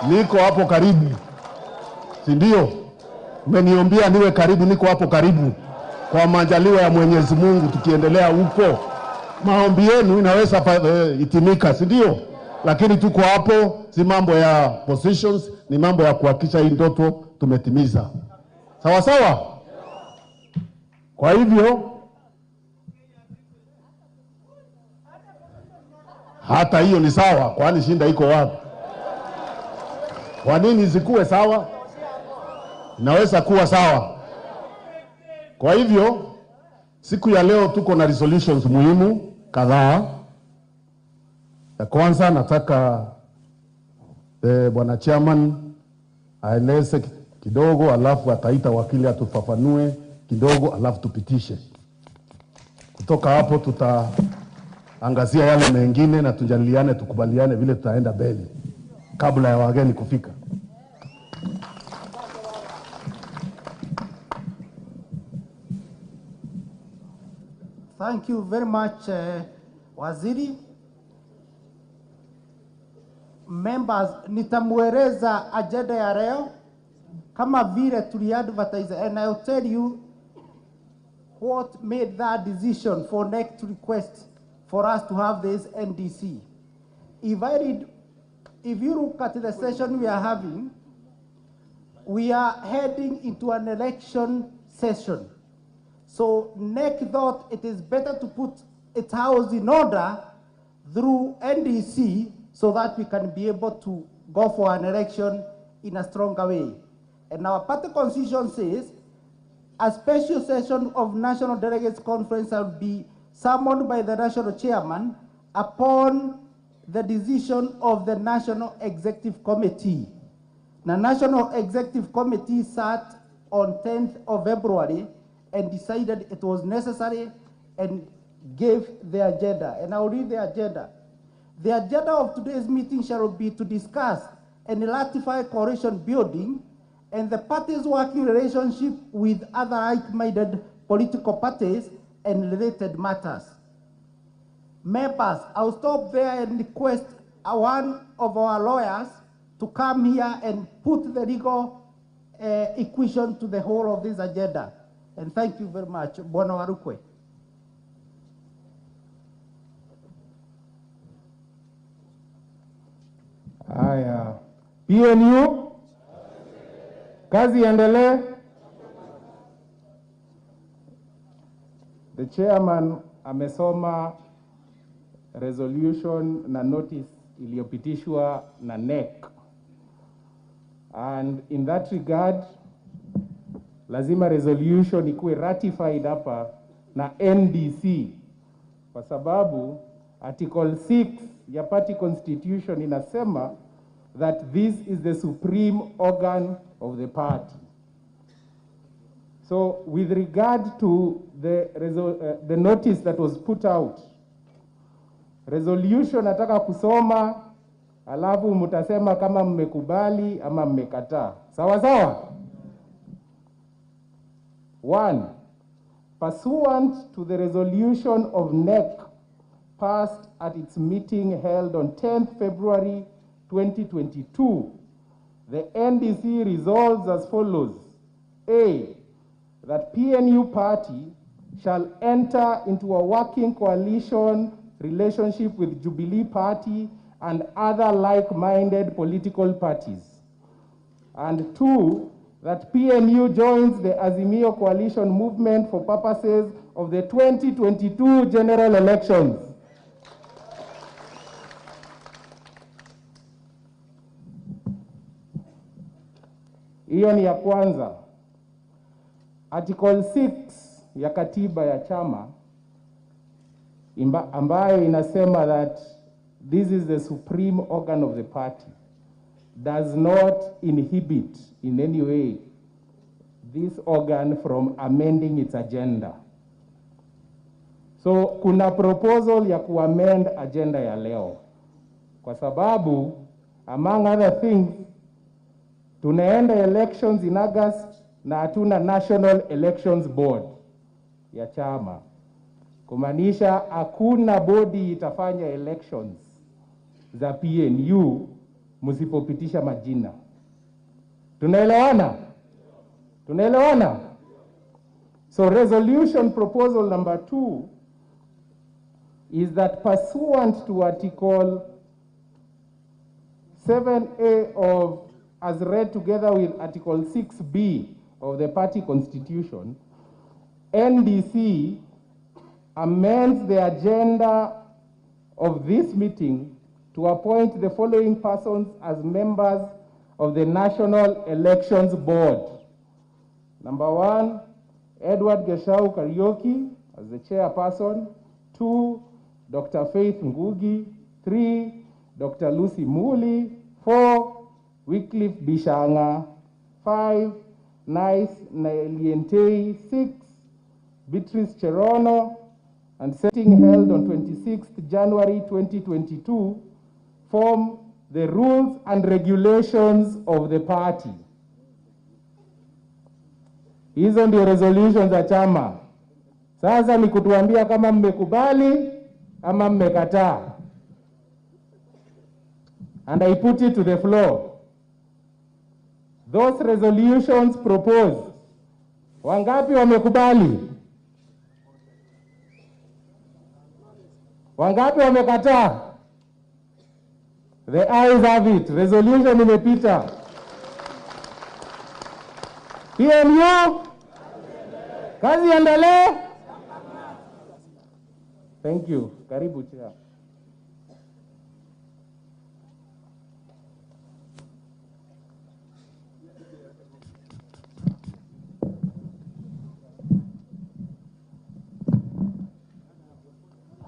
Niko hapo karibu. Si ndio? Umeniombea niwe karibu, niko hapo karibu. Kwa majaliwa ya Mwenyezi Mungu tukiendelea huko, maombi yenu inaweza itimika, si ndio? Lakini tuko hapo, si mambo ya positions, ni mambo ya kuhakikisha hii ndoto tumetimiza. Sawa sawa? Kwa hivyo hata hiyo ni sawa, kwani shinda iko wapi? Kwa nini zikuwe sawa? Inaweza kuwa sawa. Kwa hivyo siku ya leo tuko na resolutions muhimu kadhaa. Ya kwanza nataka bwana chairman aeleze kidogo, alafu ataita wakili atufafanue kidogo, alafu tupitishe. Kutoka hapo tutaangazia yale mengine na tujadiliane, tukubaliane vile tutaenda mbele kabla ya wageni kufika. Thank you very much, Waziri. Members, nitamweleza agenda ya leo kama vile tuli-advertise, and I'll tell you what made that decision for next request for us to have this NDC. If you look at the session we are having, we are heading into an election session. So NEC thought it is better to put its house in order through NDC so that we can be able to go for an election in a stronger way. And our party constitution says a special session of National Delegates Conference will be summoned by the national chairman upon the decision of the National Executive Committee. The National Executive Committee sat on 10th of February and decided it was necessary and gave the agenda. And I'll read the agenda. The agenda of today's meeting shall be to discuss and ratify coalition building and the parties' working relationship with other like-minded political parties and related matters. Members, I'll stop there and request one of our lawyers to come here and put the legal equation to the whole of this agenda. And thank you very much. Bwana Warukwe. Haya. PNU? Kazi endelee. The chairman amesoma resolution na notice iliyopitishwa na NEC. And in that regard, lazima resolution ikuwe ratified hapa na NDC kwa sababu Article 6 ya party constitution inasema that this is the supreme organ of the party. So with regard to the notice that was put out, resolution nataka kusoma, alafu mutasema kama mmekubali ama mmekataa. Sawa sawa? 1. Pursuant to the resolution of NEC passed at its meeting held on 10th February 2022, the NDC resolves as follows. A, that PNU party shall enter into a working coalition relationship with Jubilee Party and other like-minded political parties. And 2, that PNU joins the Azimio coalition movement for purposes of the 2022 general elections. Hiyo ni ya kwanza. Article 6 ya katiba ya chama ambayo inasema that this is the supreme organ of the party does not inhibit in any way this organ from amending its agenda. So kuna proposal ya kuamend agenda ya leo kwa sababu among other things tunaenda elections in August na hatuna National Elections Board ya chama. Kumaanisha hakuna body itafanya elections za PNU msipopitisha majina. Tunaelewana? Tunaelewana? So resolution proposal number 2 is that pursuant to Article 7A of, as read together with Article 6B of the party constitution, NDC amends the agenda of this meeting to appoint the following persons as members of the National Elections Board. Number 1, Edward Geshau Karaoke as the chairperson. 2, Dr. Faith Ngugi. 3, Dr. Lucy Muli. 4, Wycliffe Bishanga. 5, Nice Naelientei. 6, Beatrice Cherono. And sitting held on 26th January 2022, form the rules and regulations of the party. Hizo ndio resolutions za chama. Sasa ni kutuambia kama mmekubali ama mmekataa. And I put it to the floor. Those resolutions proposed, wangapi wamekubali? Wangapi wamekataa? The ayes have it. Resolution imepita. PNU, kazi endelee. Thank you. Karibu chair.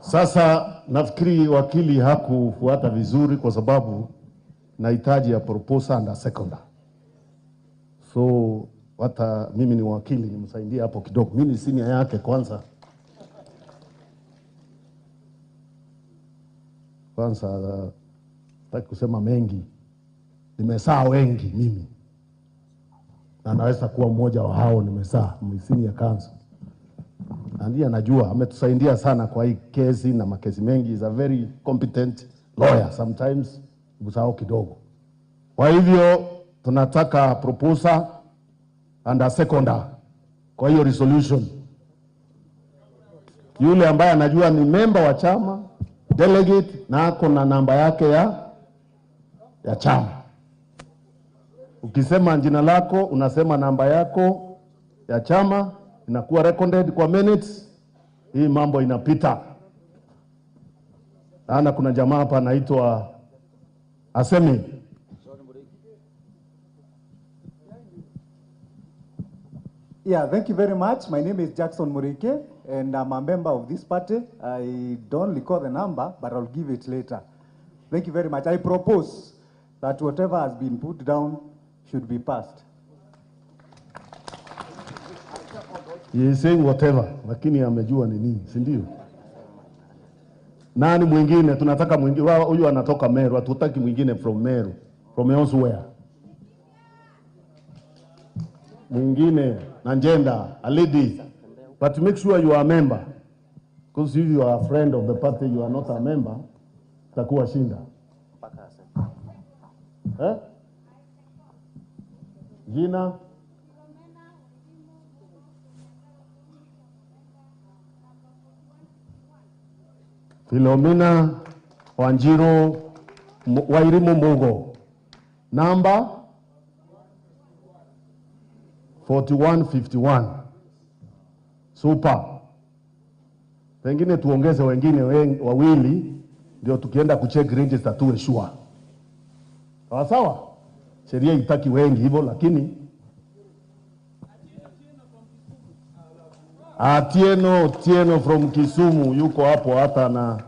Sasa nafikiri wakili hakufuata vizuri kwa sababu nahitaji ya proposal and a seconder. So hata mimi ni wakili nimsaidie hapo kidogo. Mimi ni senior yake kwanza. Sitaki kusema mengi. Nimesaa wengi mimi. Na naweza kuwa mmoja wa hao nimesaa, senior counsel. Na ndiye anajua, ametusaidia sana kwa hii kesi na makesi mengi. Is a very competent lawyer. Sometimes usahau kidogo. Kwa hivyo tunataka proposal and a seconder kwa hiyo resolution. Yule ambaye anajua ni member wa chama, delegate, na ako na namba yake ya chama. Ukisema jina lako, unasema namba yako ya chama, inakuwa recorded kwa minutes. Hii mambo inapita. Ana kuna jamaa hapa anaitwa Asemi. Yeah, thank you very much. My name is Jackson Mureithi, and I'm a member of this party. I don't recall the number, but I'll give it later. Thank you very much. I propose that whatever has been put down should be passed. He is saying whatever, lakini amejua ni nini, si ndio? Nani mwingine? Tunataka mwingine. Huyu anatoka Meru, hatutaki mwingine from Meru, from elsewhere. Mwingine na agenda, a lady. But make sure you are a member. Because if you are a friend of the party, you are not a member, takuwa shinda. Jina? Philomena Wanjiro Wairimu Mugo. Number 4151. Super. Pengine tuongeze wengine wawili ndio tukienda kucheck register tuwe sure. Sawa sawa? Sheria itaki wengi hivyo, lakini Tieno from Kisumu yuko hapo, hata na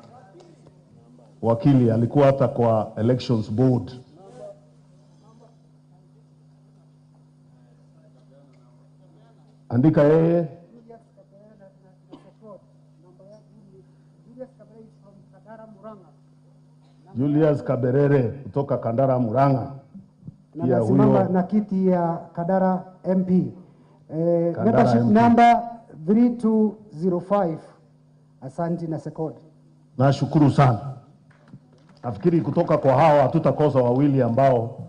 wakili alikuwa hata kwa elections board. Andika yeye. Julius Kaberere kutoka Kandara Muranga. Na nasimama na kiti ya Kandara MP. Membership number 3205. Asante na sekodi. Nashukuru sana. Nafikiri kutoka kwa hawa hatutakosa wawili ambao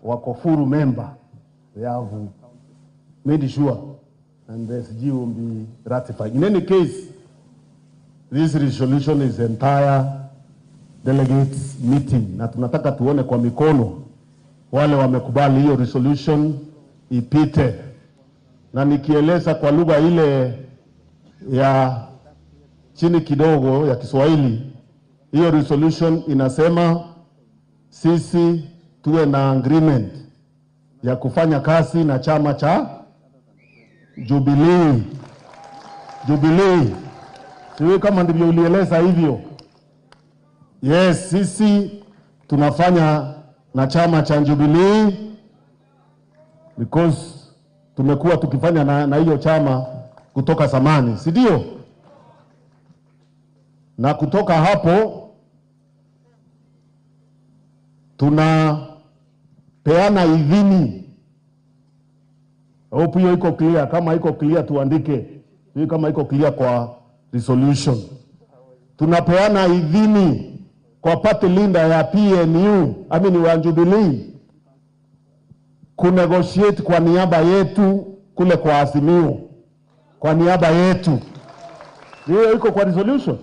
wako full member. They have made sure and the SG will be ratified. In any case, this resolution is entire delegates meeting. Na tunataka tuone kwa mikono wale wamekubali hiyo resolution ipite. Na nikieleza kwa lugha ile ya chini kidogo ya Kiswahili, hiyo resolution inasema sisi tuwe na agreement ya kufanya kazi na chama cha Jubilee. Siwe kama ndivyo ulieleza hivyo. Yes, sisi tunafanya na chama cha Jubilee because tumekuwa tukifanya na hiyo chama kutoka zamani, si ndio? Na kutoka hapo tunapeana idhini. Hope hiyo iko clear. Kama iko clear tuandike Hii kama iko clear kwa resolution. Tunapeana idhini kwa party leader ya PNU, wa Jubilee, kunegotiate kwa niaba yetu kule kwa Azimio. Kwa niaba yetu. Hiyo iko kwa resolution.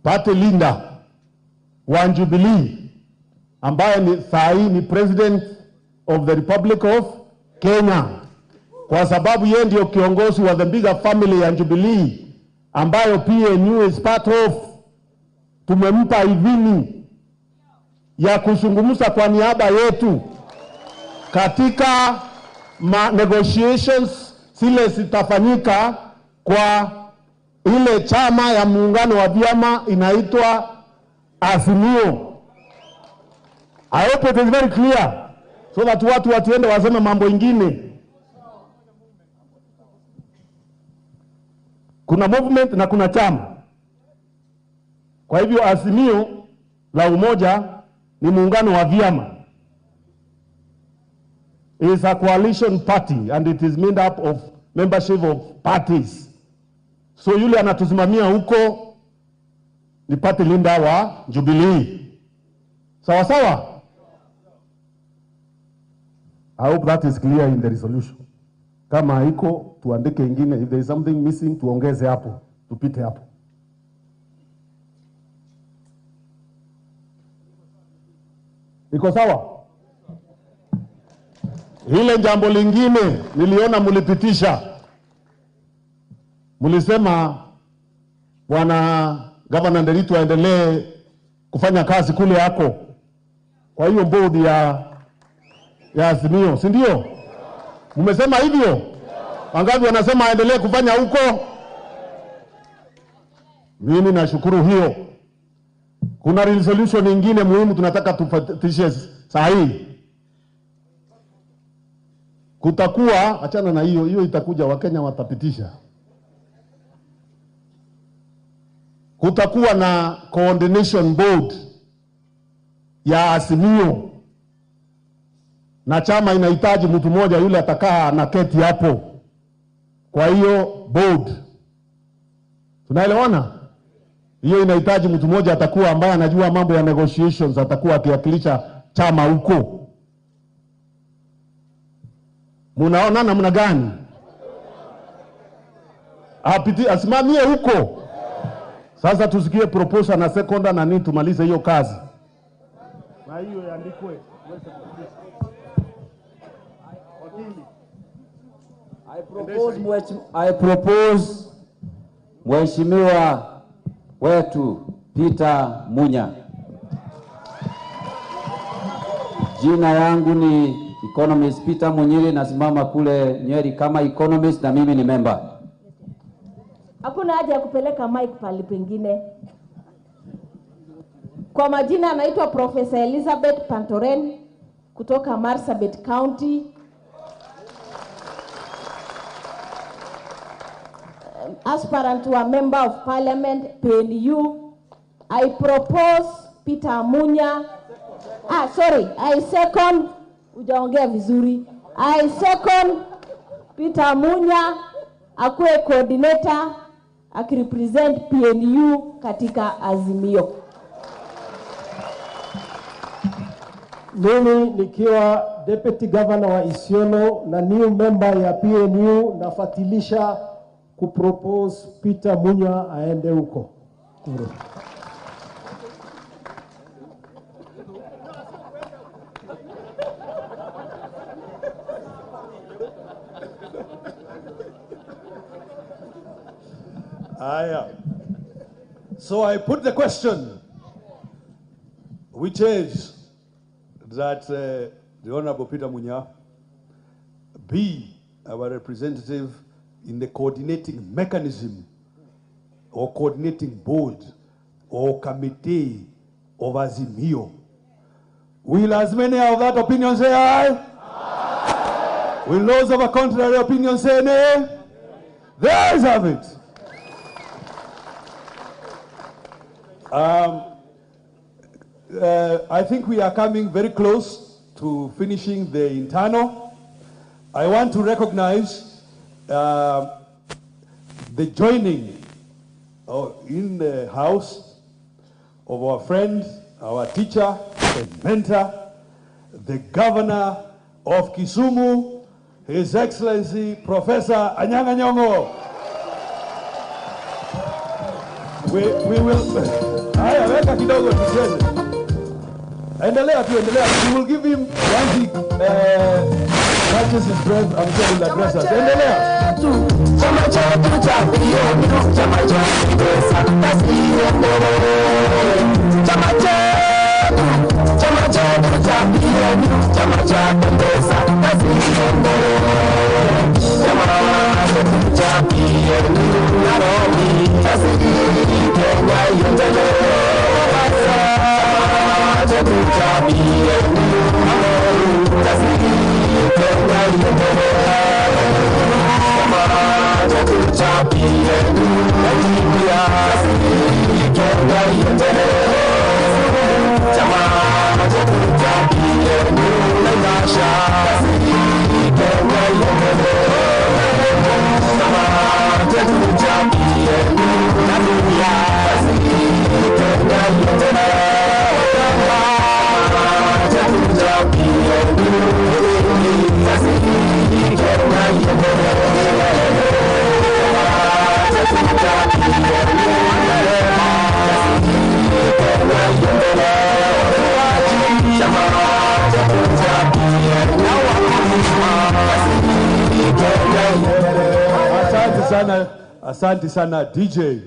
Party leader wa Jubilee ambaye ni sahi ni president of the Republic of Kenya, kwa sababu yeye ndio kiongozi wa the bigger family ya Jubilee ambayo PNU is part of. Tumempa idhini ya kuzungumza kwa niaba yetu katika negotiations zile zitafanyika kwa ile chama ya muungano wa vyama inaitwa Azimio. I hope it is very clear, so that watu watiende waseme mambo ingine. Kuna movement na kuna chama. Kwa hivyo Azimio la umoja ni muungano wa vyama. It is a coalition party and it is made up of membership of parties. So yule anatusimamia huko ni party leader wa Jubilee. Sawa sawa? I hope that is clear in the resolution. Kama haiko tuandike ingine, if there is something missing tuongeze hapo, tupite hapo. Iko sawa? Hile jambo lingine niliona mulipitisha. Mulisema bwana Governor Nderitu aendelee kufanya kazi kule yako. Kwa hiyo board ya Azimio, si ndio? Mumesema hivyo? Wangapi wanasema aendelee kufanya huko? Mimi nashukuru hiyo. Kuna resolution nyingine muhimu tunataka tufatishe sahihi. Kutakuwa, achana na hiyo itakuja, Wakenya watapitisha. Kutakuwa na coordination board ya Azimio. Na chama inahitaji mtu mmoja yule atakaa na keti hapo. Kwa hiyo board. Tunaelewana? Hiyo inahitaji mtu mmoja atakuwa ambaye anajua mambo ya negotiations, atakuwa akiwakilisha chama huko. Munaona namna gani? Asimamie huko. Sasa tusikie proposal na seconder na nini tumalize hiyo kazi. Na hiyo yaandikwe. I propose Mheshimiwa wetu Peter Munya. Jina yangu ni Economist Peter Munyiri, nasimama kule Nyeri kama economist na mimi ni member. Hakuna haja ya kupeleka mic pale pengine. Kwa majina anaitwa Professor Elizabeth Pantoren kutoka Marsabit County. Aspirant to a member of parliament, PNU. I propose Peter Munya. I second. Ujaongea vizuri. I second Peter Munya akuwe coordinator akirepresent PNU katika Azimio. Mimi nikiwa deputy governor wa Isiolo na new member ya PNU nafatilisha kupropose Peter Munya aende huko. So I put the question, which is that the Honorable Peter Munya be our representative in the coordinating mechanism or coordinating board or committee of Azimio. Will as many of that opinion say aye? Aye. Will those of a contrary opinion say nay? There is of it. I think we are coming very close to finishing the internal. I want to recognize the joining in the house of our friend, our teacher and mentor, the governor of Kisumu, His Excellency Professor Anyang' Nyong'o. We will, haya weka kidogo tucheze. Endelea tu. We will give him once he catches his breath, I'm sure he'll address us. Endelea. Chama chetu cha PNU, chama chetu pesa, basi endelee. Chama chetu cha PNU, chama chetu pesa, basi endelee. Chama chetu cha PNU, Nairobi, basi Kenya iendelee. Chama chetu cha PNU, Nairobi, basi Kenya iendelee. Asante sana DJ.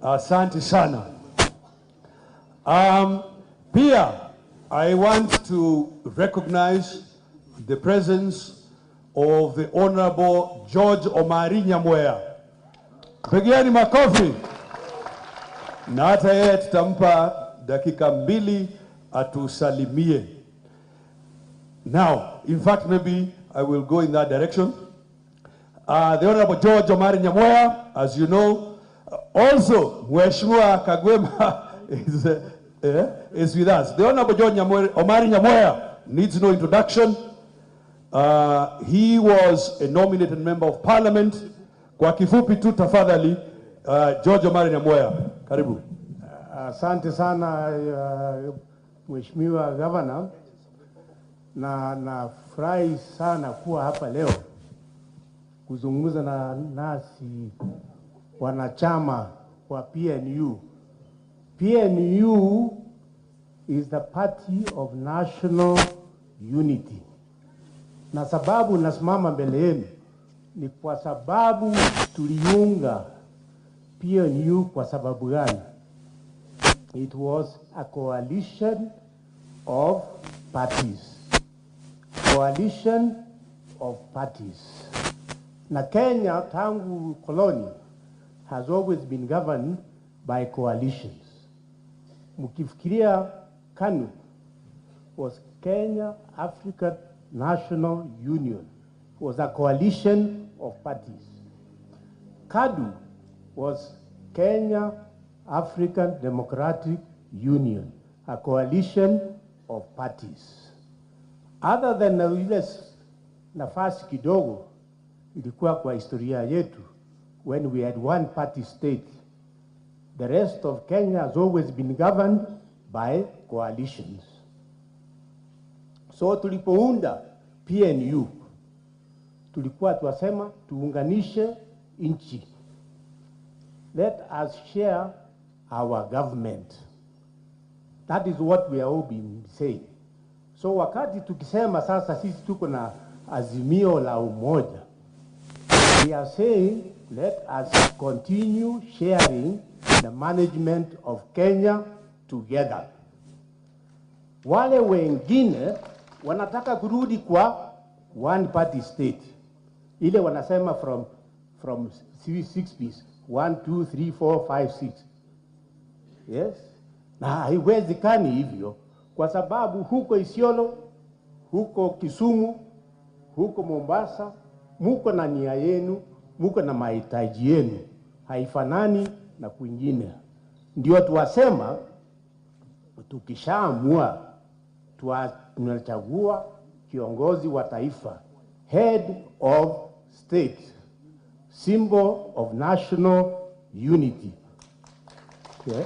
Asante sana. Pia, I want to recognize the presence of the Honorable George Omari Nyamweya. Pigieni makofi. Na hata yeye tutampa dakika 2 atusalimie. Now, in fact, maybe I will go in that direction. The Honorable George Omari Nyamweya, as you know, also Mheshimiwa Kagwema is with us. The Honorable George Omari Nyamweya needs no introduction. He was a nominated member of parliament. Kwa kifupi tu tafadhali, George Omari Nyamweya, karibu. Asante sana Mheshimiwa Governor, na nafurahi sana kuwa hapa leo kuzungumza na nasi wanachama wa PNU. PNU is the Party of National Unity. Na sababu nasimama mbele yenu ni kwa sababu tuliunga PNU kwa sababu gani? It was a coalition of parties. Coalition of parties. Na Kenya tangu koloni has always been governed by coalitions. Mukifikiria KANU was Kenya African National Union, was a coalition of parties. KADU was Kenya African Democratic Union, a coalition of parties. Other than ile nafasi kidogo ilikuwa kwa historia yetu, when we had one party state, the rest of Kenya has always been governed by coalitions. So tulipounda PNU, tulikuwa tuwasema tuunganishe nchi. Let us share our government. That is what we are all been saying. So wakati tukisema sasa sisi tuko na azimio la umoja, we are saying let us continue sharing the management of Kenya together. Wale wengine wanataka kurudi kwa one party state. Ile wanasema from 6 piece. 1, 2, 3, 4, 5, 6. Yes? Na haiwezekani hivyo kwa sababu huko Isiolo, huko Kisumu, huko Mombasa, muko na nia yenu, muko na mahitaji yenu. Haifanani na kwingine. Ndio tuwasema tukishaamua tunachagua kiongozi wa taifa. head of state, symbol of national unity. Okay?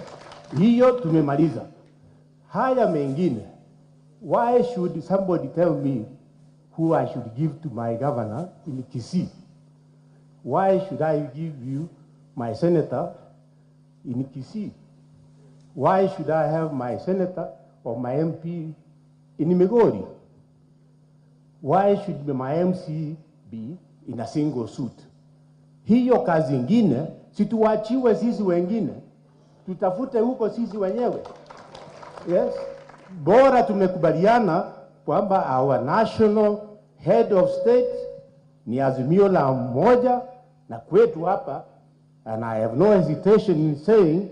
Hiyo tumemaliza. Haya mengine, why should somebody tell me who I should give to my governor in Kisii? Why should I give you my senator in Kisii? Why should I have my senator or my MP in Migori? Why should my MC be in a single suit? Hiyo kazi ingine, situwachiwe sisi wengine, tutafute huko sisi wenyewe. Yes? Bora tumekubaliana kwamba our national head of state ni Azimio la Umoja, na kwetu hapa, and I have no hesitation in saying,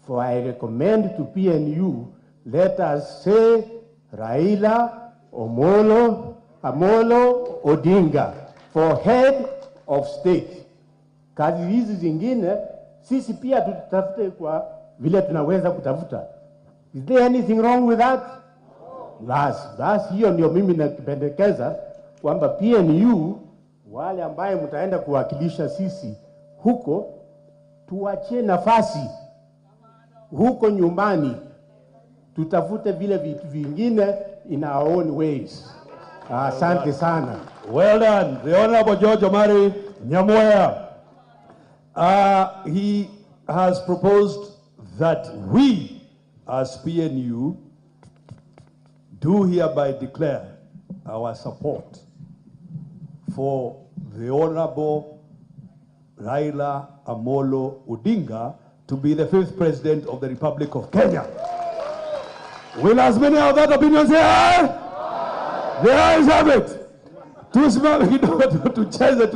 for I recommend to PNU, let us say Raila Amolo Odinga for head of state. Kazi hizi zingine, sisi pia tutafute kwa vile tunaweza kutafuta. Is there anything wrong with that? Basi hiyo ndio mimi nakipendekeza kwamba PNU wale ambaye mtaenda kuwakilisha sisi huko, tuachie nafasi huko nyumbani, tutafute vile vitu vingine in our own ways. Asante sana. Well done. The Honorable George Omari Nyamoya. He has proposed that we, as PNU, do hereby declare our support for the Honorable Raila Amolo Odinga to be the 5th President of the Republic of Kenya. Will as many of that opinion say aye? The ayes have it. Tucheze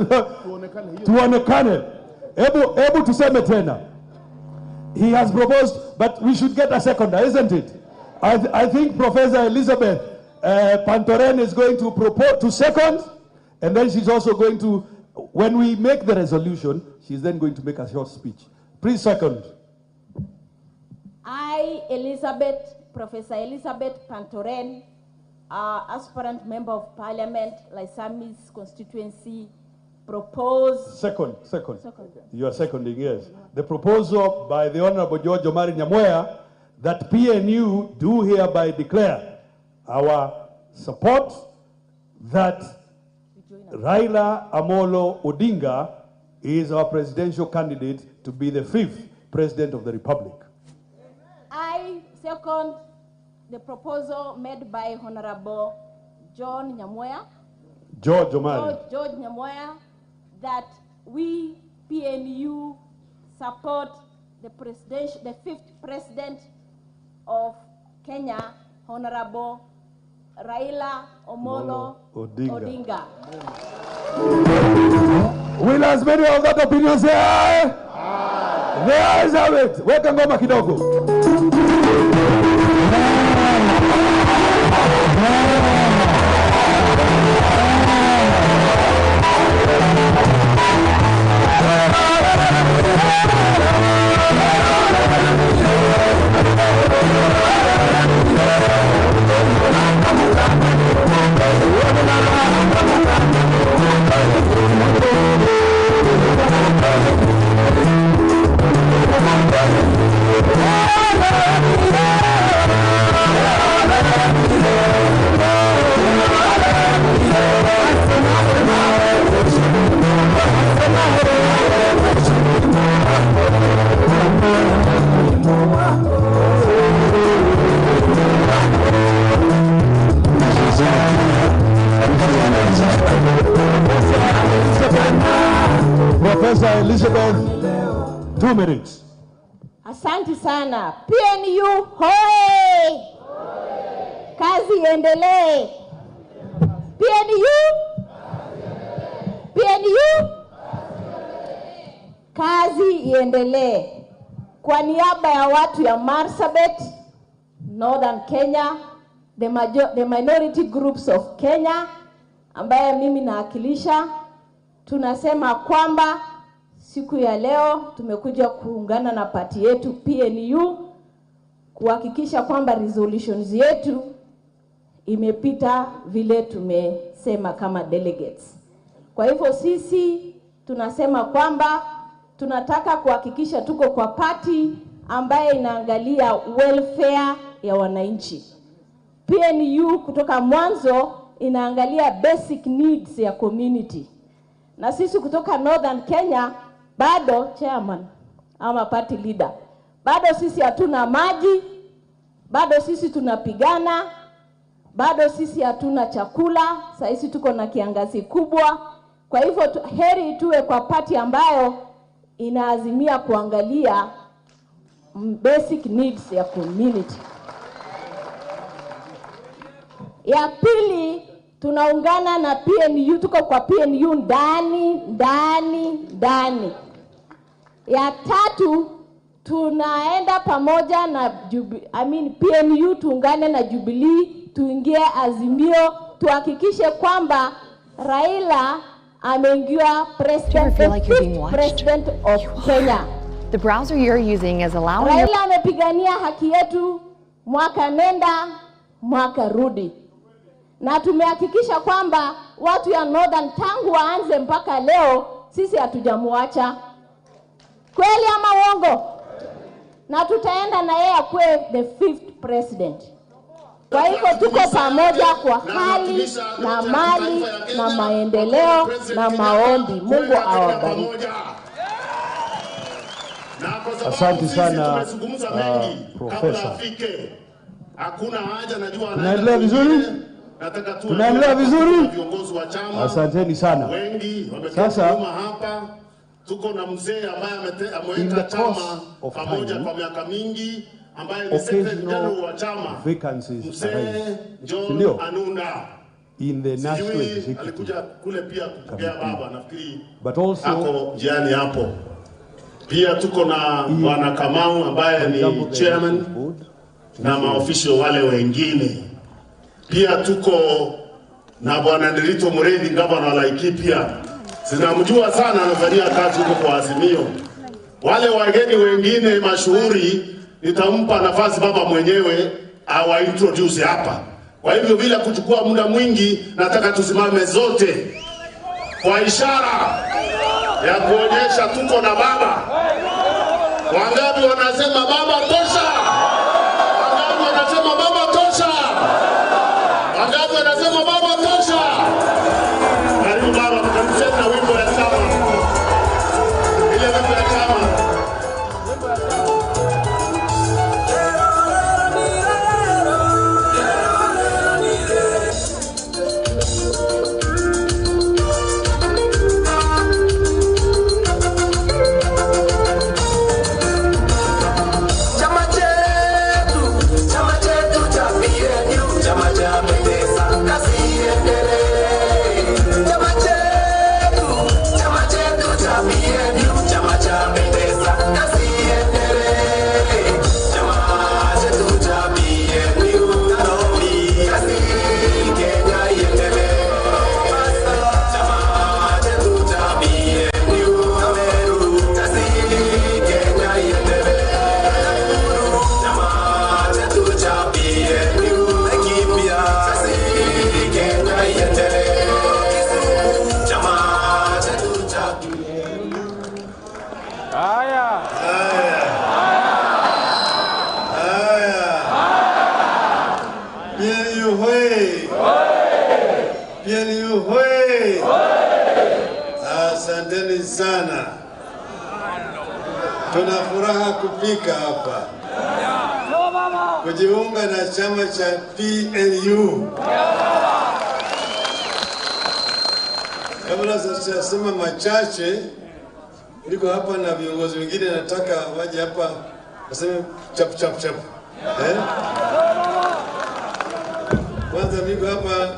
tuonekane. Ebu tuseme tena. He has proposed, but we should get a seconder, isn't it? I think Professor Elizabeth Pantoren is going to propose to second, and then she's also going to, when we make the resolution, she's then going to make a short speech. Please second. I, Professor Elizabeth Pantoren, aspirant member of Parliament, Laisami's constituency, propose... Second. You are seconding, yes. The proposal by the Honorable George Omari Nyamoya that PNU do hereby declare our support that Raila Amolo Odinga is our presidential candidate to be the 5th President of the Republic. I second the proposal made by Honorable George Omari Nyamoya, that we, PNU, support the 5th President of Kenya, Honorable Raila Amolo Odinga. Will as many of that opinion say aye? Aye. The ayes have it. Weka ngoma kidogo. Professor Elizabeth, 2 minutes. Asante sana. PNU hoi! Kazi iendelee. PNU kazi iendelee. Kwa niaba ya watu ya Marsabit, Northern Kenya, the minority groups of Kenya, ambaye mimi naakilisha, tunasema kwamba siku ya leo tumekuja kuungana na party yetu PNU kuhakikisha kwamba resolutions yetu imepita vile tumesema. sema kama delegates. Kwa hivyo sisi tunasema kwamba tunataka kuhakikisha tuko kwa party ambaye inaangalia welfare ya wananchi. PNU kutoka mwanzo inaangalia basic needs ya community. Na sisi kutoka Northern Kenya bado chairman ama party leader, bado sisi hatuna maji, bado sisi tunapigana, bado sisi hatuna chakula. Sasa tuko na kiangazi kubwa. Kwa hivyo heri tuwe kwa party ambayo inaazimia kuangalia basic needs ya community. Ya pili, tunaungana na PNU, tuko kwa PNU ndani. Ya tatu, tunaenda pamoja na PNU tuungane na Jubilee, tuingie Azimio, tuhakikishe kwamba Raila ameingia president of Kenya. The browser you're using is allowing Raila amepigania haki yetu mwaka nenda mwaka rudi. Na tumehakikisha kwamba watu ya Northern tangu waanze mpaka leo sisi hatujamuacha. Kweli ama uongo? Na tutaenda na yeye akue the 5th president. Kwa hivyo tuko pamoja kwa hali na mali na maendeleo na maombi. Mungu awabariki. Asante sana Profesa. Hakuna haja, najua tunaendelea vizuri? Tunaendelea vizuri? Asanteni sana. Sasa hapa tuko na mzee ambaye ameweka chama pamoja kwa miaka mingi, ambaye ni secretary general wa chama, mzee John Anunda. In the national executive. Alikuja kule pia kupokea baba, nafikiri but also ako jiani hapo. Pia tuko na Bwana Kamau ambaye ni chairman na maofficial wale wengine. Pia tuko na Bwana Nderitu Mureithi, gavana wa Laikipia. Sinamjua sana, anafanyia kazi huko kwa Azimio. Wale wageni wengine mashuhuri nitampa nafasi baba mwenyewe awa introduce hapa. Kwa hivyo bila kuchukua muda mwingi, nataka tusimame zote kwa ishara ya kuonyesha tuko na baba. Wangapi wanasema baba tosha? Wangapi wanasema baba tosha? Wangapi wanasema baba tosha? Karibu baba, mkamsema na wimbo ya chama. Ile wimbo ya chama. Asanteni sana. Tuna furaha kufika hapa kujiunga na chama cha PNU. Kabla sijasema machache, niko hapa na viongozi wengine, nataka waje hapa waseme chap chap chap. Kwanza niko hapa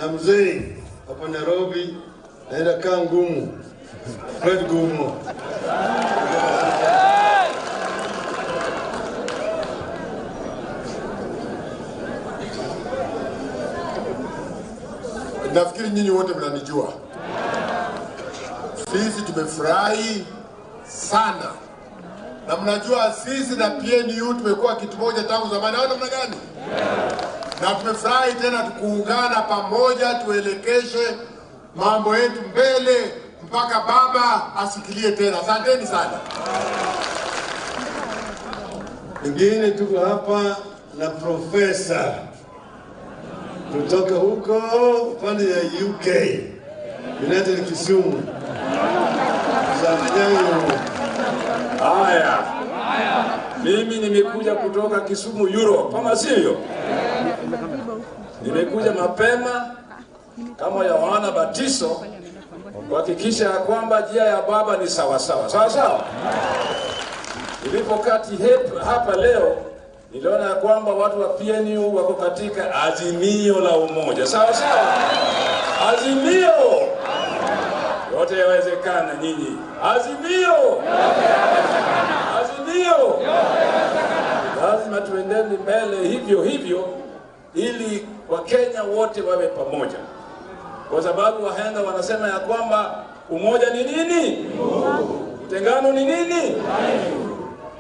na mzee hapa Nairobi, naenda kaa ngumu. Fred Gumo. Nafikiri nyinyi wote mnanijua. Sisi tumefurahi sana. Na mnajua sisi na PNU tumekuwa kitu moja tangu zamani. Haona namna gani? na tumefurahi tena kuungana pamoja, tuelekeshe mambo yetu mbele mpaka baba asikilie tena. Asanteni sana. Wengine tuko hapa na profesa kutoka huko upande ya UK, United Kisumu. Haya, mimi nimekuja kutoka Kisumu Europe, kama sivyo? Nimekuja mapema kama Yohana Batiso kuhakikisha kwamba njia ya baba ni sawa sawa. Sawa sawa. Nilipokati hapa leo niliona ya kwamba watu wa PNU wako katika azimio la umoja. Sawa sawa. Azimio. Yote yawezekana nyinyi. Azimio. Azimio. Lazima tuendeni mbele hivyo hivyo ili Wakenya wote wawe pamoja. Kwa sababu wahenga wanasema ya kwamba umoja ni nini? Utengano ni nini?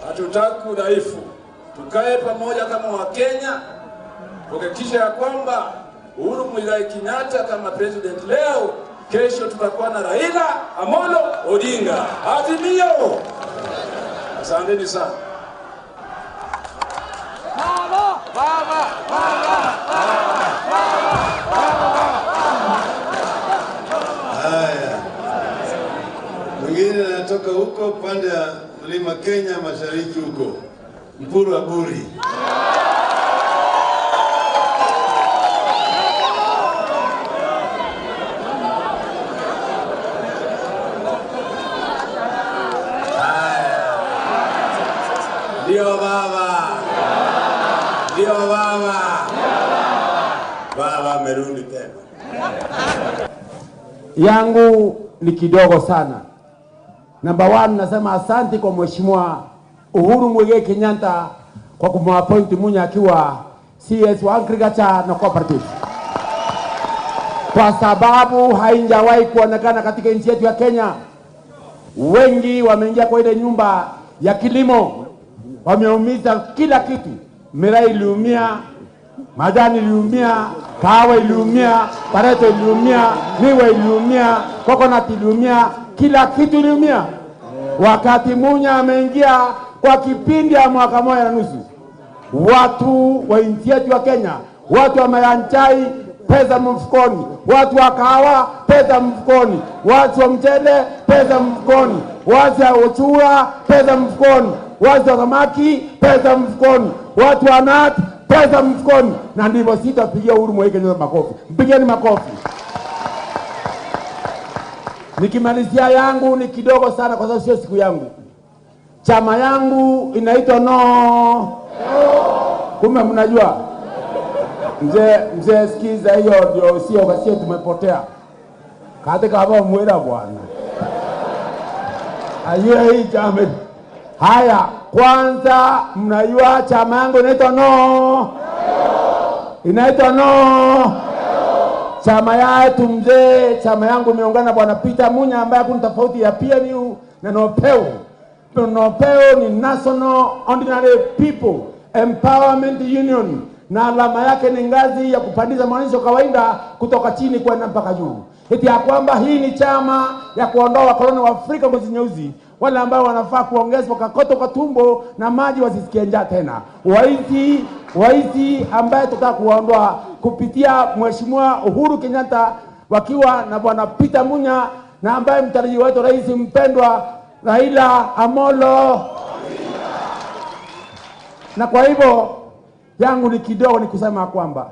Hatutaki udhaifu. Tukae pamoja kama Wakenya, kuhakikisha ya kwamba Uhuru Muigai Kenyatta kama president leo, kesho tutakuwa na Raila Amolo Odinga. Azimio. Asanteni sana. Baba, baba, baba, Haya. Mwingine anatoka huko pande ya Mlima Kenya mashariki huko. Mpuru Aburi. Ndio baba. Ndio baba. Baba amerudi tena. Yangu ni kidogo sana. Number 1, nasema asante kwa Mheshimiwa Uhuru Muigai Kenyatta kwa kumappoint Munya akiwa CS wa Agriculture na Cooperative. Kwa sababu haijawahi kuonekana katika nchi yetu ya Kenya. Wengi wameingia kwa ile nyumba ya kilimo, wameumiza kila kitu. Miraa iliumia, majani iliumia, kahawa iliumia, pareto iliumia, miwa iliumia, coconut iliumia, kila kitu iliumia. Wakati Munya ameingia kwa kipindi ya mwaka moja na nusu, watu wa nchi yetu ya Kenya, watu wa mayanchai pesa mfukoni, watu wa kahawa pesa mfukoni, watu wa mchele pesa mfukoni, watu wa uchura pesa mfukoni, watu wa samaki pesa mfukoni, watu wa nati pesa mfukoni. Na ndivyo sitapigia Uhuru Muigai Kenyatta makofi. Mpigeni makofi. Nikimalizia yangu ni kidogo sana kwa sababu sio siku yangu. Chama yangu inaitwa no. Kumbe mnajua. Mzee sikiza hiyo ndio sio tumepotea. Katika hapo mwera bwana. Ayue hii chama. Haya, kwanza mnajua chama yangu inaitwa no. Inaitwa no. Chama yetu mzee, chama yangu imeungana na Bwana Peter Munya ambaye kuna tofauti ya PNU na NOPEU. NOPEU ni National Ordinary People Empowerment Union, na alama yake ni ngazi ya kupandisha mwananchi kawaida kutoka chini kwenda mpaka juu. Eti ya kwamba hii ni chama ya kuondoa wakoloni wa Afrika ngozi nyeusi, wale ambao wanafaa kuongezwa kakoto kwa tumbo na maji wasisikie njaa tena. Waizi ambaye tutaka kuondoa kupitia Mheshimiwa Uhuru Kenyatta wakiwa na Bwana Peter Munya na ambaye mtaraji wetu rais mpendwa Raila Amolo. Na kwa hivyo yangu ni kidogo ni kusema kwamba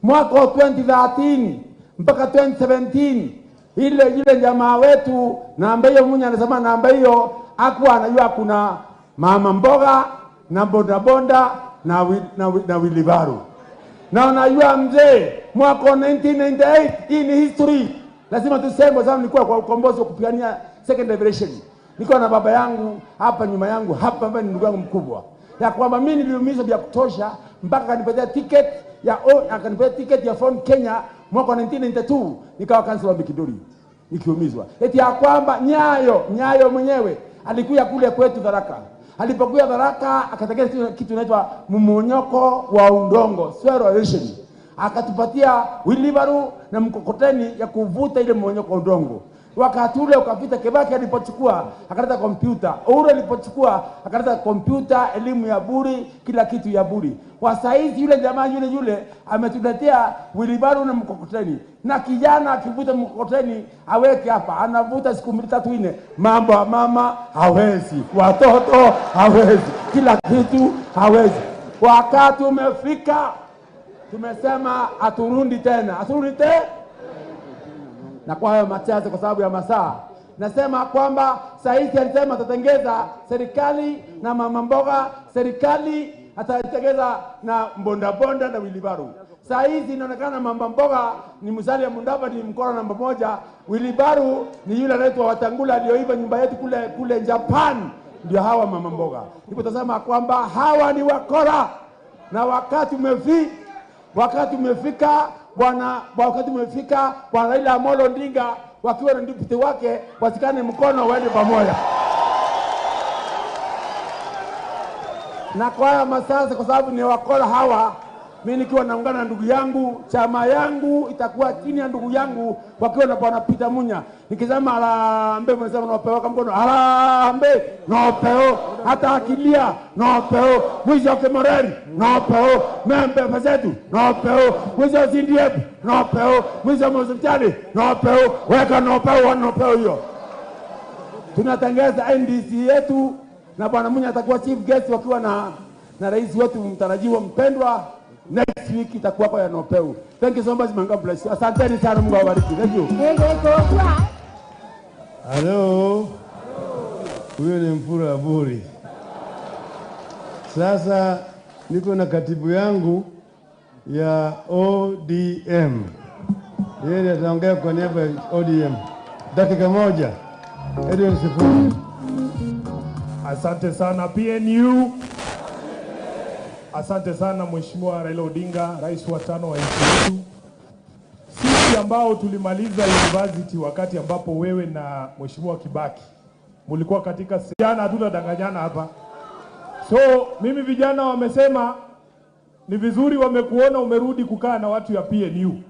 mwaka wa 2013 mpaka 2017 ile jamaa wetu na ambaye Munya anasema na ambaye hakuwa anajua kuna mama mboga na bonda na wilibaru. Na unajua mzee mwaka 1998 hii ni history. Lazima tuseme sababu nilikuwa kwa ukombozi wa kupigania second liberation. Niko na baba yangu hapa nyuma yangu hapa ambaye ni ndugu yangu mkubwa. Ya kwamba mimi niliumizwa vya kutosha mpaka akanipatia ticket ya Ford Kenya mwaka 1992 nikawa kansela wa Mikidori nikiumizwa. Eti ya kwamba Nyayo mwenyewe alikuja kule kwetu Tharaka. Alipokuja Tharaka akatekeleza kitu inaitwa mmonyoko wa udongo, soil erosion. akatupatia wheelbarrow na mkokoteni ya kuvuta ile mmonyoko udongo. Wakati ule ukapita, Kibaki alipochukua akaleta kompyuta, Uhuru alipochukua akaleta kompyuta, elimu ya bure, kila kitu ya bure. Kwa saizi yule jamaa yule ametuletea wheelbarrow na mkokoteni, na kijana akivuta mkokoteni aweke hapa, anavuta siku 3 4, mambo ya mama hawezi, watoto hawezi, kila kitu hawezi. Wakati umefika, tumesema aturundi tena, na kwa hayo machache kwa sababu ya masaa, nasema kwamba saizi alisema atatengeza serikali na mama mboga, serikali atatengeza na bonda na wheelbarrow. Saizi inaonekana mama mboga ni Musalia Mudavadi, ni mkono namba 1, wheelbarrow ni yule anaitwa Watangula aliyoiba nyumba yetu kule Japan, ndio hawa mama mboga. Ndipo tutasema kwamba hawa ni wakora, na wakati umefika bwana Raila Amolo Odinga wakiwa na deputy wake wasikane mkono waende pamoja. Na kwa haya masasa, kwa sababu ni wakora hawa, mimi nikiwa naungana na ndugu yangu, chama yangu itakuwa chini ya ndugu yangu wakiwa na bwana Peter Munya. Nikisema harambee, mnasema napewa kama mkono, harambee napewa, hata akilia napewa, mwizi wa Kemoreri napewa, membe fazetu napewa, mwizi wa CDF napewa, mwizi wa hospitali napewa, weka napewa hiyo. Tunatengeza NDC yetu na bwana Munya atakuwa chief guest wakiwa na rais wetu mtarajiwa mpendwa. Next week itakuwa kwa Nopeu. Thank you so much, God bless you. Asanteni sana, Mungu awabariki. Thank you. Hello. Huyo ni Mpura Buri. Sasa niko na katibu yangu ya ODM. Yeye ataongea kwa niaba ya ODM. Dakika moja. Edwin Sifuni. Asante sana PNU. Asante sana Mheshimiwa Raila Odinga, rais wa 5 wa nchi yetu. Sisi ambao tulimaliza university wakati ambapo wewe na Mheshimiwa Kibaki mulikuwa katika vijana, hatutadanganyana hapa. So mimi vijana wamesema ni vizuri wamekuona umerudi kukaa na watu ya PNU.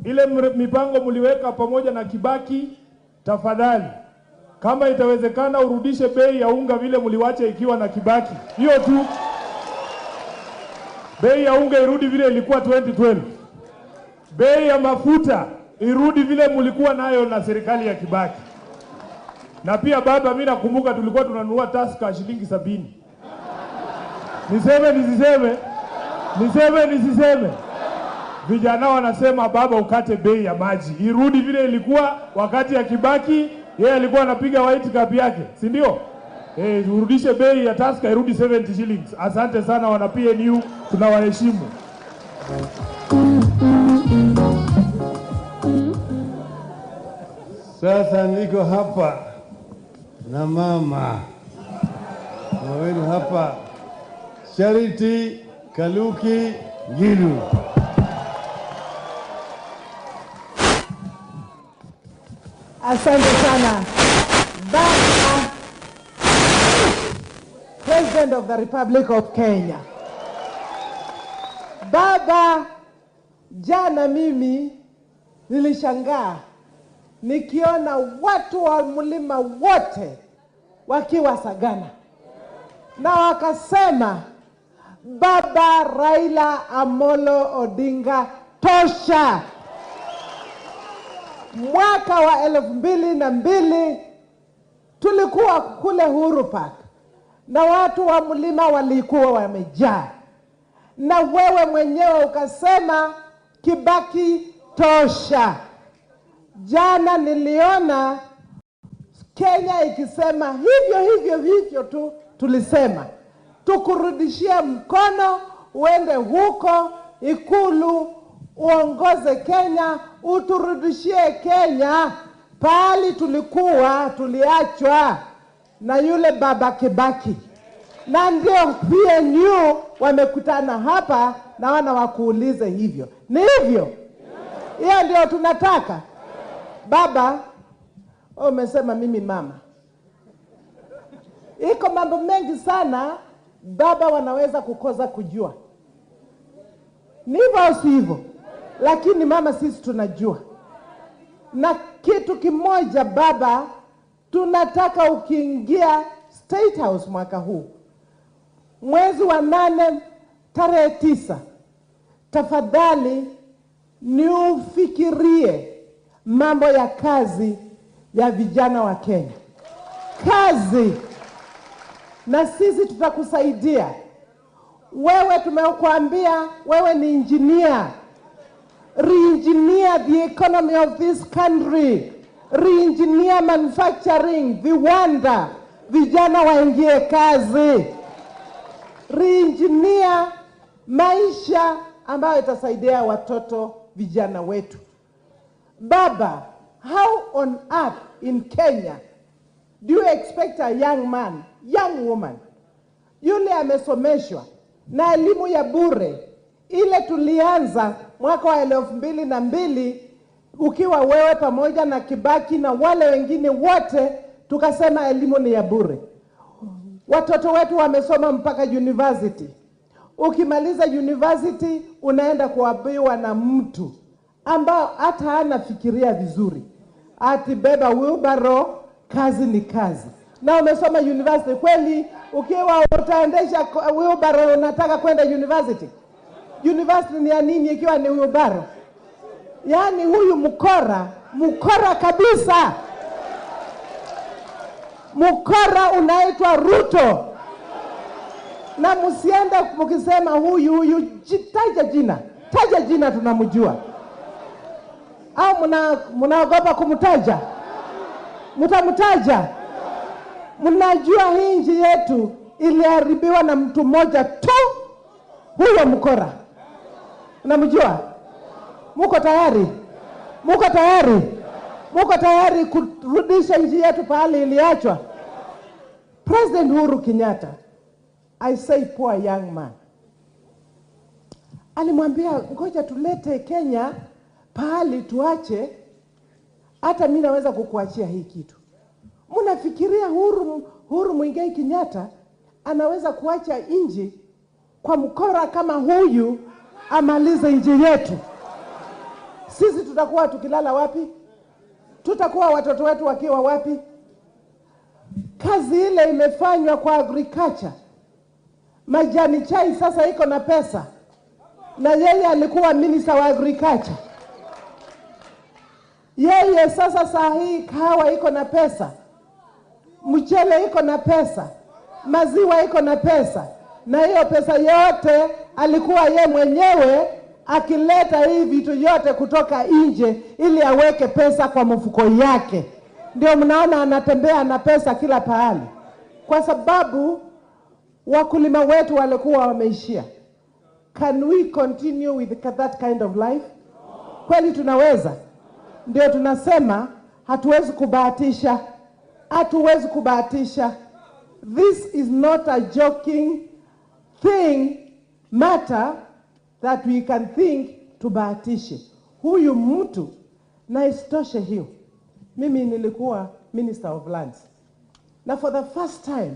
Ile mipango muliweka pamoja na Kibaki, tafadhali kama itawezekana urudishe bei ya unga vile muliwacha ikiwa na Kibaki. Hiyo tu. Bei ya unga irudi vile ilikuwa 2012. Bei ya mafuta irudi vile mulikuwa nayo na serikali ya Kibaki. Na pia baba, mimi nakumbuka tulikuwa tunanunua Tusker shilingi 70. Niseme. Vijana wanasema baba ukate bei ya maji irudi vile ilikuwa wakati ya Kibaki, yeye alikuwa anapiga white cap yake, si ndio? Urudishe bei ya Tusker irudi 70 shillings. Asante sana wana PNU, tunawaheshimu. Sasa niko hapa na mama wawili hapa, Charity Kaluki Ngilu. Asante sana. Baba, President of the Republic of Kenya. Baba, jana mimi nilishangaa nikiona watu wa mlima wote wakiwa Sagana, na wakasema Baba Raila Amolo Odinga tosha. Mwaka wa 2002 tulikuwa kule Uhuru Park na watu wa mlima walikuwa wamejaa, na wewe mwenyewe ukasema Kibaki tosha. Jana niliona Kenya ikisema hivyo tu. Tulisema tukurudishia mkono, uende huko Ikulu uongoze Kenya, uturudishie Kenya pali tuliachwa na yule baba Kibaki. Na ndio PNU wamekutana hapa na wana wakuulize hivyo. Ni hivyo? Hiyo ndio tunataka. Baba, umesema mimi mama. Iko mambo mengi sana baba wanaweza kukosa kujua. Ndivyo au sivyo? Lakini mama, sisi tunajua. Na kitu kimoja baba, tunataka ukiingia State House mwaka huu, mwezi wa 8 tarehe 9, tafadhali ni ufikirie mambo ya kazi ya vijana wa Kenya. Kazi. Na sisi tutakusaidia. Wewe tumekuambia wewe ni engineer. Re-engineer the economy of this country. Re-engineer manufacturing, viwanda, vijana waingie kazi. Re-engineer maisha ambayo itasaidia watoto vijana wetu. Baba, how on earth in Kenya do you expect a young man, young woman, yule amesomeshwa na elimu ya bure ile tulianza mwaka wa 2002 ukiwa wewe pamoja na Kibaki na wale wengine wote, tukasema elimu ni ya bure. Watoto wetu wamesoma mpaka university. Ukimaliza university unaenda kuambiwa na mtu ambao hata hana fikiria vizuri, ati beba wheelbarrow, kazi ni kazi. Na umesoma university kweli, ukiwa utaendesha wheelbarrow unataka kwenda university? University ni ya nini ikiwa ni wheelbarrow? Yaani huyu mkora kabisa. Mkora unaitwa Ruto. Na msiende mkisema huyu, taja jina tunamjua. Au mnaogopa kumtaja? Mtamtaja. Mnajua hii nchi yetu iliharibiwa na mtu mmoja tu, huyo mkora. Unamjua? Muko tayari? Muko tayari kurudisha nchi yetu pahali iliachwa? President Uhuru Kenyatta, I say poor young man, alimwambia ngoja tulete Kenya pahali tuache, hata mimi naweza kukuachia hii kitu. Mnafikiria Uhuru Muigai Kenyatta anaweza kuacha nchi kwa mkora kama huyu amalize nchi yetu? Sisi tutakuwa tukilala wapi? Tutakuwa watoto wetu wakiwa wapi? Kazi ile imefanywa kwa agriculture. Majani chai sasa iko na pesa. Na yeye alikuwa minister wa agriculture. Yeye sasa saa hii kahawa iko na pesa. Mchele iko na pesa. Maziwa iko na pesa. Na hiyo pesa yote alikuwa ye mwenyewe akileta hii vitu yote kutoka nje ili aweke pesa kwa mfuko yake. Ndio mnaona anatembea na pesa kila pahali. Kwa sababu wakulima wetu walikuwa wameishia. Can we continue with that kind of life? Kweli tunaweza? Ndio tunasema hatuwezi kubahatisha. Hatuwezi kubahatisha. This is not a joking matter that we can think tubahatishe. Huyu mtu na istoshe hiyo. Mimi nilikuwa Minister of Lands. Na for the first time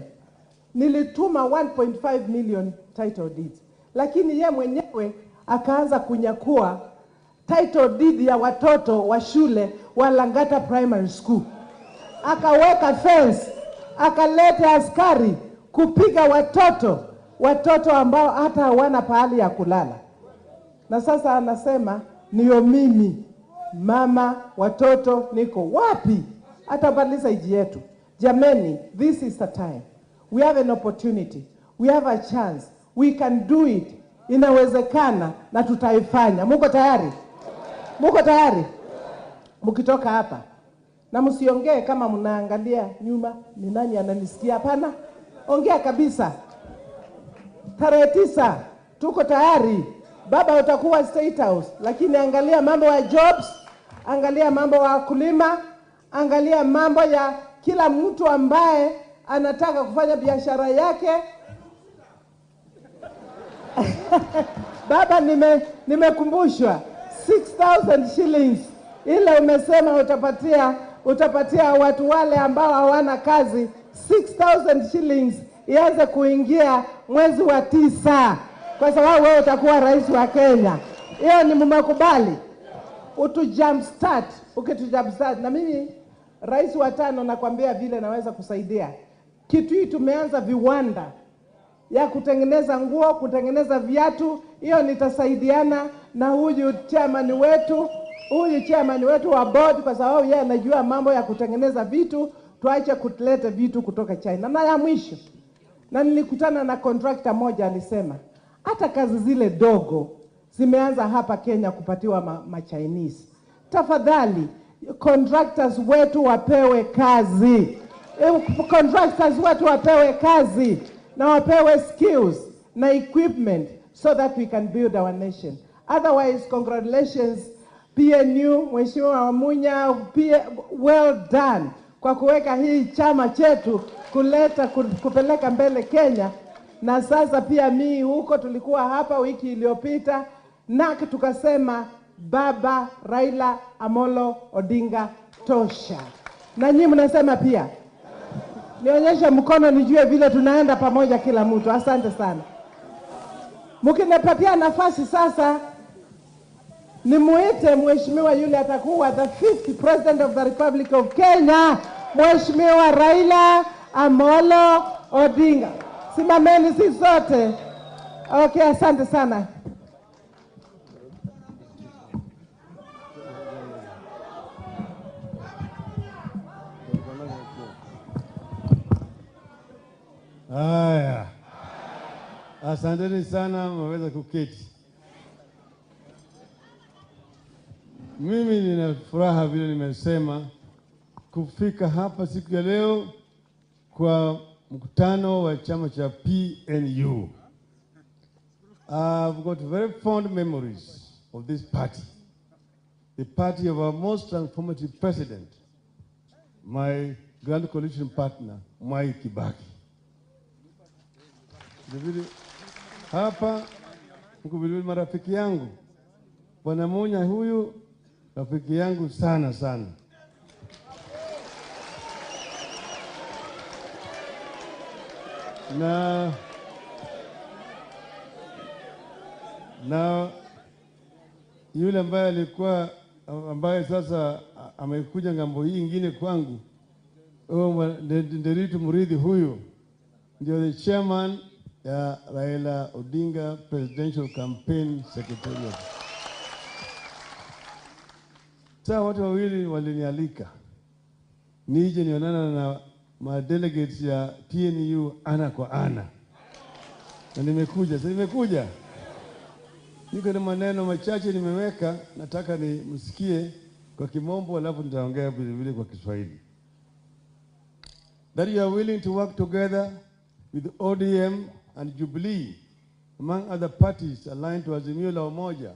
nilituma 1.5 million title deeds. Lakini ye mwenyewe akaanza kunyakua title deed ya watoto wa shule wa Langata Primary School. Akaweka fence, akaleta askari kupiga watoto ambao hata hawana pahali ya kulala. Na sasa anasema niyo mimi mama watoto niko wapi? Atabadilisha nchi yetu. Jameni, this is the time. We have an opportunity. We have a chance. We can do it. Inawezekana na tutaifanya. Muko tayari? Muko tayari? Mukitoka hapa na msiongee kama mnaangalia nyuma ni nani ananisikia. Hapana, ongea kabisa. Tarehe 9 tuko tayari. Baba utakuwa State House, lakini angalia mambo ya jobs, angalia mambo ya kulima, angalia mambo ya kila mtu ambaye anataka kufanya biashara yake. Baba, nimekumbushwa 6,000 shillings ile umesema utapatia watu wale ambao hawana kazi. 6,000 shillings ianze kuingia mwezi wa 9 kwa sababu wewe utakuwa rais wa Kenya. Hiyo ni mmekubali? Utu jumpstart, jumpstart. Na mimi rais wa 5 nakwambia vile naweza kusaidia. Kitu hii tumeanza viwanda ya kutengeneza nguo, kutengeneza viatu. Hiyo nitasaidiana na huyu chairman wetu wa board, kwa sababu yeye anajua mambo ya kutengeneza vitu. Tuache kuleta vitu kutoka China. Na ya mwisho, na nilikutana na contractor moja alisema hata kazi zile dogo zimeanza hapa Kenya kupatiwa Chinese. Tafadhali contractors wetu wapewe kazi. Contractors wetu wapewe kazi na wapewe skills na equipment so that we can build our nation. Otherwise, congratulations PNU, Mheshimiwa Munya, well done kwa kuweka hii chama chetu kupeleka mbele Kenya. Na sasa pia mimi huko tulikuwa hapa wiki iliyopita na tukasema Baba Raila Amolo Odinga tosha. Na nyinyi mnasema pia. Nionyeshe mkono nijue vile tunaenda pamoja kila mtu. Asante sana. Mkinipatia nafasi sasa nimuite mheshimiwa yule atakuwa the 5th President of the Republic of Kenya, Mheshimiwa Raila Amolo Odinga. Simameni sisi sote. Okay, asante sana. Haya, asanteni sana, mwaweza kuketi. Mimi nina furaha vile nimesema kufika hapa siku ya leo kwa mkutano wa chama cha PNU. I've got very fond memories of this party, the party of our most transformative president, my grand coalition partner, Mwai Kibaki. Hapa mko vile marafiki yangu. Bwana Munya huyu rafiki yangu sana sana. Na yule ambaye sasa amekuja ngambo hii nyingine kwangu, Nderitu Mureithi huyu ndio the chairman ya Raila Odinga Presidential Campaign Secretariat. Sasa watu wawili walinialika nije nionana na delegates ya PNU ana kwa ana. Na nimekuja. Niko na maneno machache nimeweka, nataka msikie kwa Kimombo alafu nitaongea vile kwa Kiswahili. That you are willing to work together with ODM and Jubilee, among other parties aligned to Azimio la Umoja,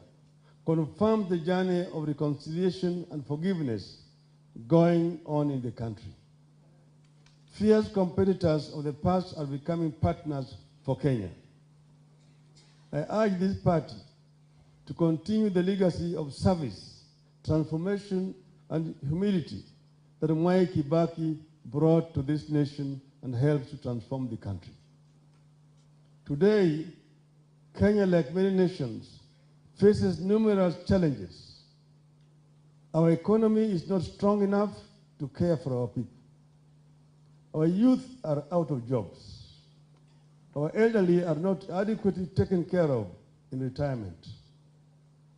confirms the journey of reconciliation and forgiveness going on in the country. Fierce competitors of the past are becoming partners for Kenya. I urge this party to continue the legacy of service, transformation, and humility that Mwai Kibaki brought to this nation and helped to transform the country. Today, Kenya, like many nations, faces numerous challenges. Our economy is not strong enough to care for our people. Our youth are out of jobs. Our elderly are not adequately taken care of in retirement.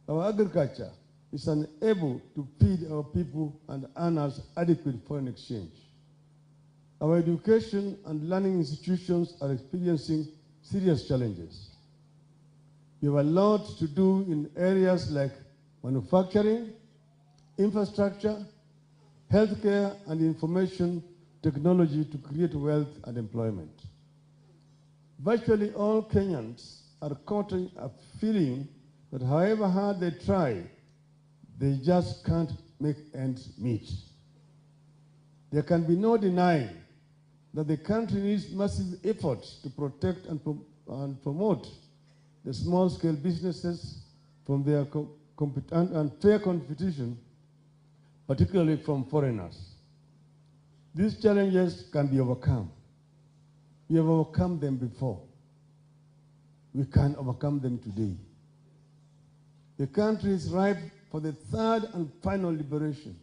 Our agriculture is unable to feed our people and earn us adequate foreign exchange. Our education and learning institutions are experiencing serious challenges. We have a lot to do in areas like manufacturing, infrastructure, healthcare, and information technology to create wealth and employment. Virtually all Kenyans are caught in a feeling that however hard they try, they just can't make ends meet. There can be no denying that the country needs massive efforts to protect and promote the small-scale businesses from their unfair competition, particularly from foreigners. These challenges can be overcome. We have overcome them before. we can overcome them today. The country is ripe for the third and final liberation.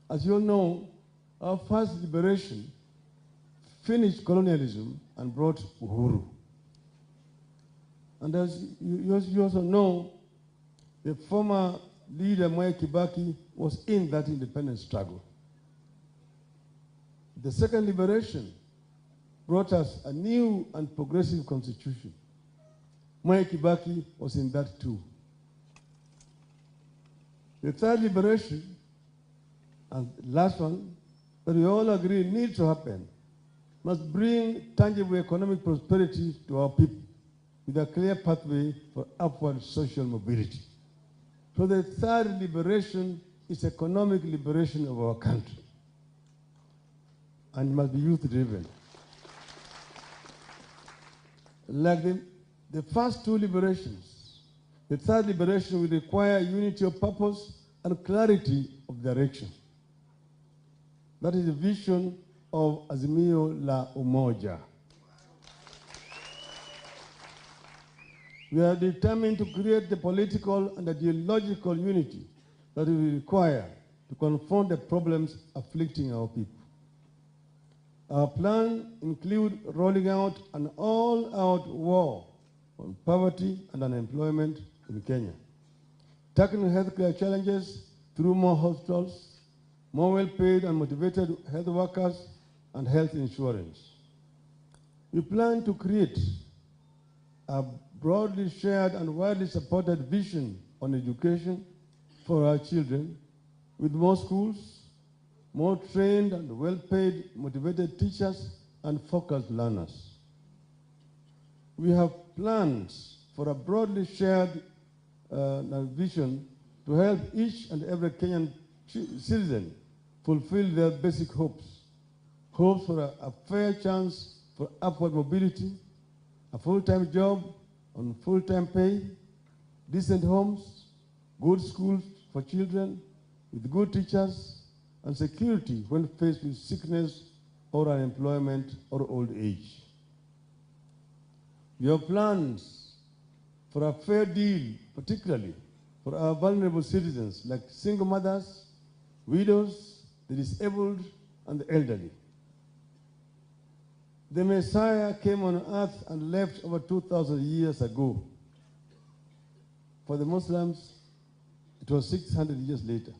As you all know, our first liberation finished colonialism and brought Uhuru. And as you also know, the former leader, Munya Kibaki, was in that independence struggle. The second liberation brought us a new and progressive constitution. Munya Kibaki was in that too. The third liberation, and last one, that we all agree needs to happen, must bring tangible economic prosperity to our people with a clear pathway for upward social mobility. So the third liberation is economic liberation of our country, and must be youth-driven. Like the first two liberations, the third liberation will require unity of purpose and clarity of direction. That is the vision of Azimio la Umoja. We are determined to create the political and ideological unity that we require to confront the problems afflicting our people. Our plan includes rolling out an all-out war on poverty and unemployment in Kenya, tackling healthcare challenges through more hospitals, more well-paid and motivated health workers, and health insurance. We plan to create a broadly shared and widely supported vision on education for our children, with more schools, more trained and well-paid, motivated teachers, and focused learners. We have plans for a broadly shared vision to help each and every Kenyan citizen fulfill their basic hopes for a fair chance for upward mobility, a full-time job on full-time pay, decent homes, good schools for children, with good teachers, and security when faced with sickness or unemployment or old age. We have plans for a fair deal, particularly for our vulnerable citizens like single mothers, widows, the disabled, and the elderly. The Messiah came on earth and left over 2,000 years ago. For the Muslims, it was 600 years later.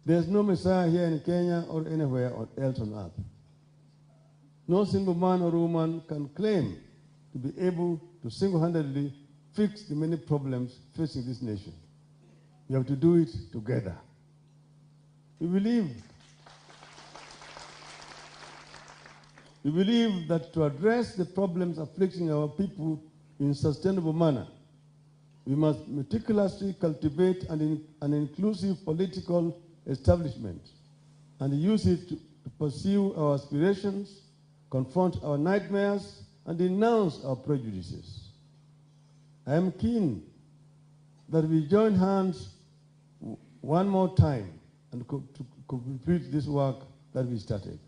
There's no Messiah here in Kenya or anywhere else on earth. No single man or woman can claim to be able to single-handedly fix the many problems facing this nation. We have to do it together. We believe that to address the problems afflicting our people in a sustainable manner, we must meticulously cultivate an inclusive political establishment and use it to pursue our aspirations, confront our nightmares, and denounce our prejudices. I am keen that we join hands one more time and to complete this work that we started.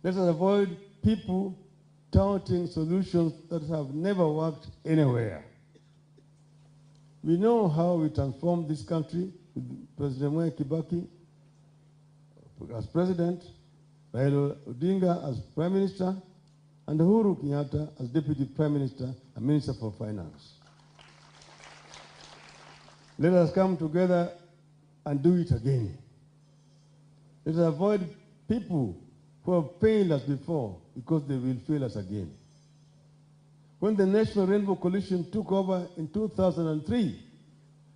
Let us avoid people touting solutions that have never worked anywhere. We know how we transformed this country with President Munya Kibaki as president, Raila Odinga as prime minister, and Uhuru Kenyatta as deputy prime minister and minister for finance. Let us come together and do it again. Let us avoid people who have failed us before because they will fail us again. When the National Rainbow Coalition took over in 2003,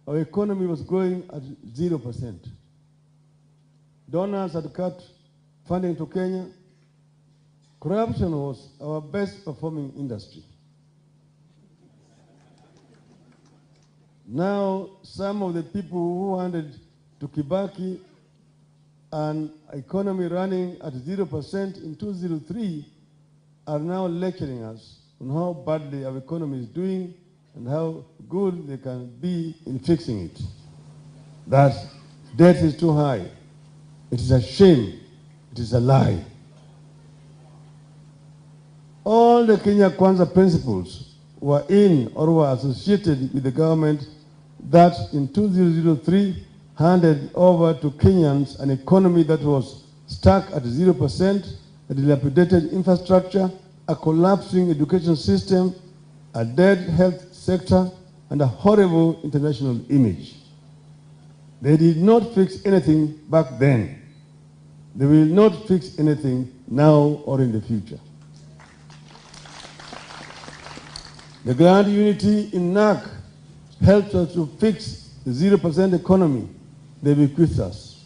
our economy was growing at 0%. Donors had cut funding to Kenya. Corruption was our best performing industry. Now, some of the people who handed to Kibaki an economy running at 0% in 2003 are now lecturing us on how badly our economy is doing and how good they can be in fixing it. That debt is too high. It is a shame. It is a lie. all the Kenya Kwanza principles were in or were associated with the government that in 2003 handed over to Kenyans an economy that was stuck at 0%, a dilapidated infrastructure, a collapsing education system, a dead health sector, and a horrible international image. They did not fix anything back then. They will not fix anything now or in the future. The grand unity in NAC helped us to fix the 0% economy they bequeathed us.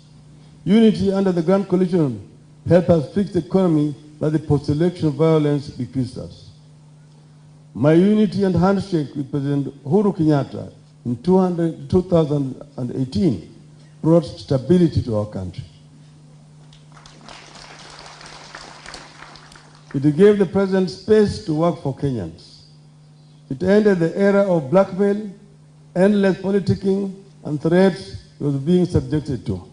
Unity under the Grand Coalition helped us fix the economy that the post-election violence bequeathed us. My unity and handshake with President Uhuru Kenyatta in 2018 brought stability to our country. It gave the president space to work for Kenyans. It ended the era of blackmail, endless politicking, and threats he was being subjected to.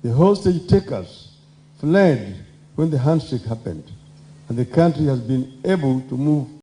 The hostage takers fled when the handshake happened, and the country has been able to move